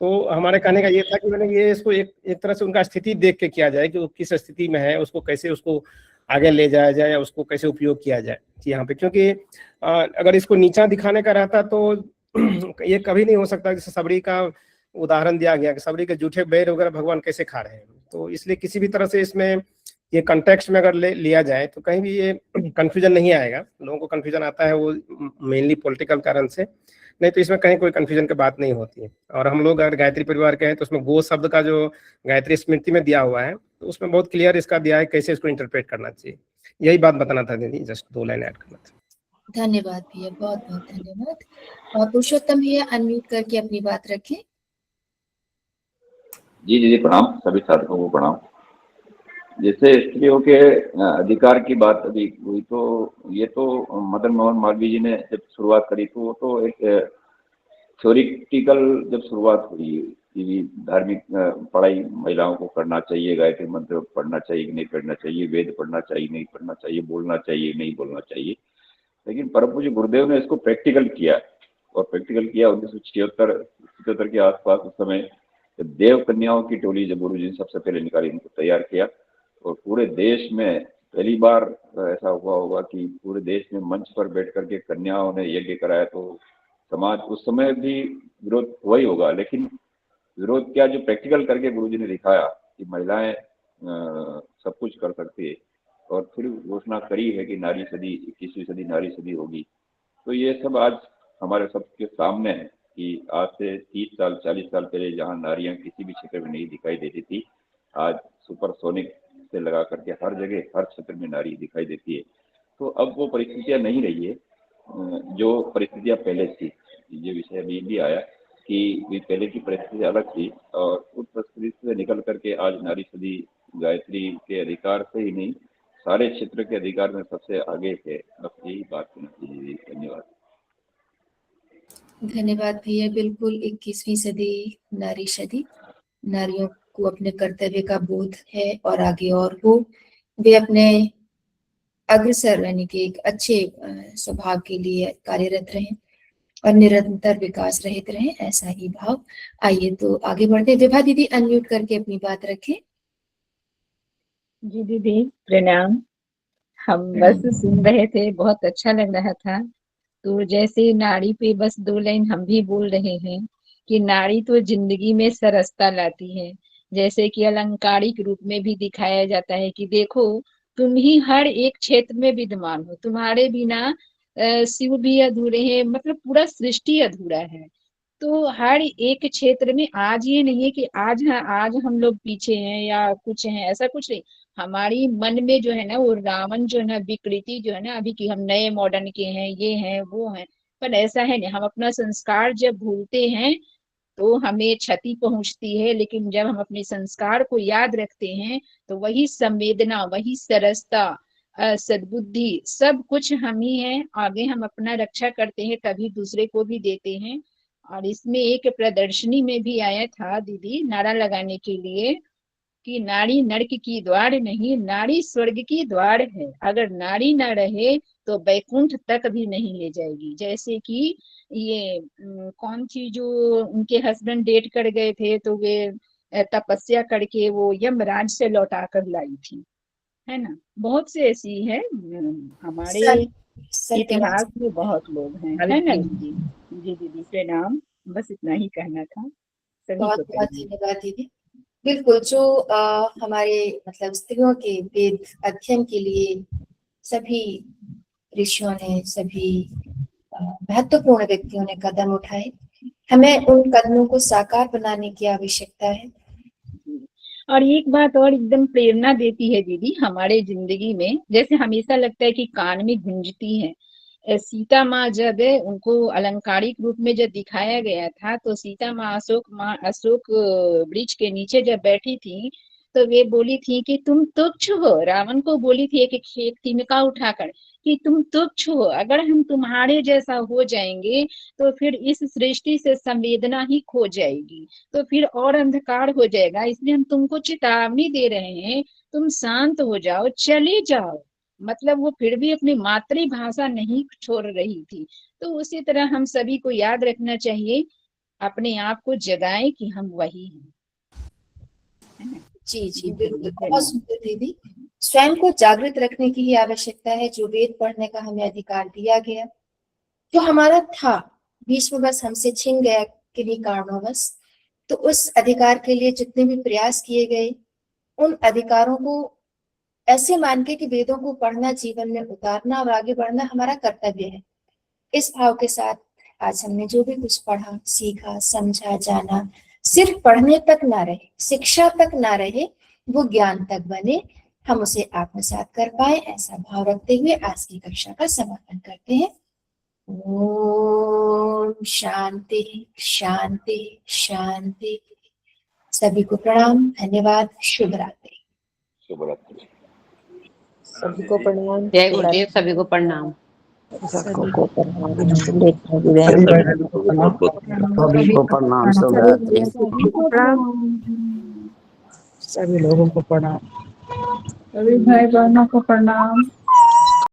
तो हमारे कहने का ये था कि मैंने ये इसको एक तरह से उनका स्थिति देख के किया जाए कि वो किस स्थिति में है, उसको कैसे उसको आगे ले जाया जाए या उसको कैसे उपयोग किया जाए यहाँ पे। क्योंकि अगर इसको नीचा दिखाने का रहता तो ये कभी नहीं हो सकता। जैसे सबरी का उदाहरण दिया गया कि सबरी के जूठे बेर वगैरह भगवान कैसे खा रहे हैं, तो इसलिए किसी भी तरह से इसमें ये कंटेक्स्ट में अगर लिया जाए तो कहीं भी ये कंफ्यूजन नहीं आएगा। लोगों को कंफ्यूजन आता है वो मेनली पॉलिटिकल कारण से, नहीं तो इसमें कहीं कोई कंफ्यूजन की बात नहीं होती है। और हम लोग अगर गायत्री परिवार के हैं तो उसमें गो शब्द का जो गायत्री स्मृति में दिया हुआ है, तो उसमें बहुत क्लियर इसका दिया है कैसे इसको इंटरप्रेट करना चाहिए। यही बात बताना था दीदी, जस्ट 2 लाइन ऐड करना था। धन्यवाद भैया, बहुत बहुत धन्यवाद। पुरुषोत्तम भैया अनम्यूट करके अपनी बात रखें। जी जी प्रणाम, सभी साधकों को प्रणाम। जैसे स्त्रियों के अधिकार की बात अभी हुई, तो ये तो मदन मोहन मालवीय जी ने जब शुरुआत करी तो वो तो एक थ्योरिटिकल जब शुरुआत हुई कि धार्मिक पढ़ाई महिलाओं को करना चाहिए, गायत्री मंत्र पढ़ना चाहिए कि नहीं पढ़ना चाहिए, वेद पढ़ना चाहिए नहीं पढ़ना चाहिए, बोलना चाहिए नहीं बोलना चाहिए। लेकिन परम पूज्य गुरुदेव ने इसको प्रैक्टिकल किया, और प्रैक्टिकल किया 1976 के आसपास। उस समय देव कन्याओं की टोली जब गुरु जी ने सबसे पहले निकाली, उनको तैयार किया, और पूरे देश में पहली बार ऐसा हुआ होगा कि पूरे देश में मंच पर बैठ करके कन्याओं ने यज्ञ कराया। तो समाज उस समय भी विरोध हुआ ही होगा, लेकिन विरोध क्या, जो प्रैक्टिकल करके गुरु जी ने दिखाया कि महिलाएं सब कुछ कर सकती है, और फिर घोषणा करी है कि नारी सदी 21वीं सदी नारी सदी होगी। तो ये सब आज हमारे सबके सामने है कि आज से 30 साल 40 साल पहले जहाँ नारियां किसी भी क्षेत्र में नहीं दिखाई देती थी, आज सुपरसोनिक से लगा करके हर जगह हर क्षेत्र में नारी दिखाई देती है। तो अब वो परिस्थितियां नहीं रही है जो परिस्थितियां पहले थी। ये विषय अभी भी आया कि पहले की परिस्थिति अलग थी, और उस परिस्थिति से निकल करके आज नारी सदी गायत्री के अधिकार से ही नहीं, सारे क्षेत्र के अधिकार में सबसे आगे है। बस यही बात होना चाहिए। धन्यवाद। धन्यवाद भैया। बिल्कुल 21वीं सदी नारी सदी, नारियों को अपने कर्तव्य का बोध है और आगे और वो वे अपने अग्रसर यानी कि एक अच्छे स्वभाव के लिए कार्यरत रहें और निरंतर विकास रहित रहें, ऐसा ही भाव। आइए तो आगे बढ़ते। विभा दीदी अनम्यूट करके अपनी बात रखें। जी दीदी प्रणाम। हम बस सुन रहे थे, बहुत अच्छा लग रहा था। तो जैसे नारी पे बस 2 लाइन हम भी बोल रहे हैं कि नारी तो जिंदगी में सरसता लाती है। जैसे कि अलंकारिक रूप में भी दिखाया जाता है कि देखो तुम ही हर एक क्षेत्र में विद्यमान हो, तुम्हारे बिना शिव भी अधूरे हैं, मतलब पूरा सृष्टि अधूरा है। तो हर एक क्षेत्र में आज ये नहीं है कि आज हम लोग पीछे हैं या कुछ हैं, ऐसा कुछ नहीं। हमारी मन में जो है ना वो रावण जो है ना, विकृति जो है ना, अभी की हम नए मॉडर्न के हैं, ये हैं वो हैं, पर ऐसा है नहीं। हम अपना संस्कार जब भूलते हैं तो हमें क्षति पहुंचती है, लेकिन जब हम अपने संस्कार को याद रखते हैं तो वही संवेदना, वही सरसता, सद्बुद्धि, सब कुछ हम ही है। आगे हम अपना रक्षा करते हैं तभी दूसरे को भी देते हैं। और इसमें एक प्रदर्शनी में भी आया था दीदी, नारा लगाने के लिए कि नारी नरक की द्वार नहीं, नारी स्वर्ग की द्वार है। अगर नारी न रहे तो बैकुंठ तक भी नहीं ले जाएगी। जैसे कि ये कौन थी जो उनके हस्बैंड डेट कर गए थे, तो वे तपस्या करके वो यमराज से लौटा कर लाई थी, है ना। बहुत से ऐसी है हमारे इतिहास में, बहुत लोग हैं, है ना दीदी। जी दीदी प्रणाम, बस इतना ही कहना था। सभी बहुत को बहुत धन्यवाद दीदी। बिल्कुल, जो हमारे मतलब स्त्रियों के वेद अध्ययन के लिए सभी ऋषियों ने, सभी महत्वपूर्ण व्यक्तियों ने कदम उठाए, हमें उन कदमों को साकार बनाने की आवश्यकता है। और एक बात और एकदम प्रेरणा देती है दीदी हमारे जिंदगी में, जैसे हमेशा लगता है कि कान में गूंजती है सीता माँ जब उनको अलंकारिक रूप में जब दिखाया गया था, तो सीता माँ अशोक वृक्ष के नीचे जब बैठी थी, तो वे बोली थी कि तुम तुच्छ हो। रावण को बोली थी एक तिनका उठाकर कि तुम तुच्छ हो, अगर हम तुम्हारे जैसा हो जाएंगे तो फिर इस सृष्टि से संवेदना ही खो जाएगी, तो फिर और अंधकार हो जाएगा। इसलिए हम तुमको चेतावनी दे रहे हैं, तुम शांत हो जाओ, चले जाओ। मतलब वो फिर भी अपनी मातृभाषा नहीं छोड़ रही थी। तो उसी तरह हम सभी को याद रखना चाहिए, अपने आप को जगाएं कि हम वही हैं। जी जी बिल्कुल, बहुत सुंदर दीदी। स्वयं को जागृत रखने की ही आवश्यकता है। जो वेद पढ़ने का हमें अधिकार दिया गया, जो हमारा था, बीच में बस हमसे छिन गया किन्हीं कारणवश, तो उस अधिकार के लिए जितने भी प्रयास किए गए, उन अधिकारों को ऐसे मान के कि वेदों को पढ़ना, जीवन में उतारना और आगे बढ़ना हमारा कर्तव्य है। इस भाव के साथ आज हमने जो भी कुछ पढ़ा, सीखा, समझा, जाना, सिर्फ पढ़ने तक ना रहे, शिक्षा तक ना रहे, वो ज्ञान तक बने, हम उसे आत्मसात कर पाए, ऐसा भाव रखते हुए आज की कक्षा का समापन करते हैं। ओम शांति शांति शांति। सभी को प्रणाम, धन्यवाद, शुभ रात्रि। शुभ रात्रि। सभी को प्रणाम। जय गुरुदेव, सभी को प्रणाम। सबको प्रणाम। सभी भाई बहनों को प्रणाम। सभी को प्रणाम। शुभ रात्रि। सभी लोगों को प्रणाम। सभी भाई बहनों को प्रणाम।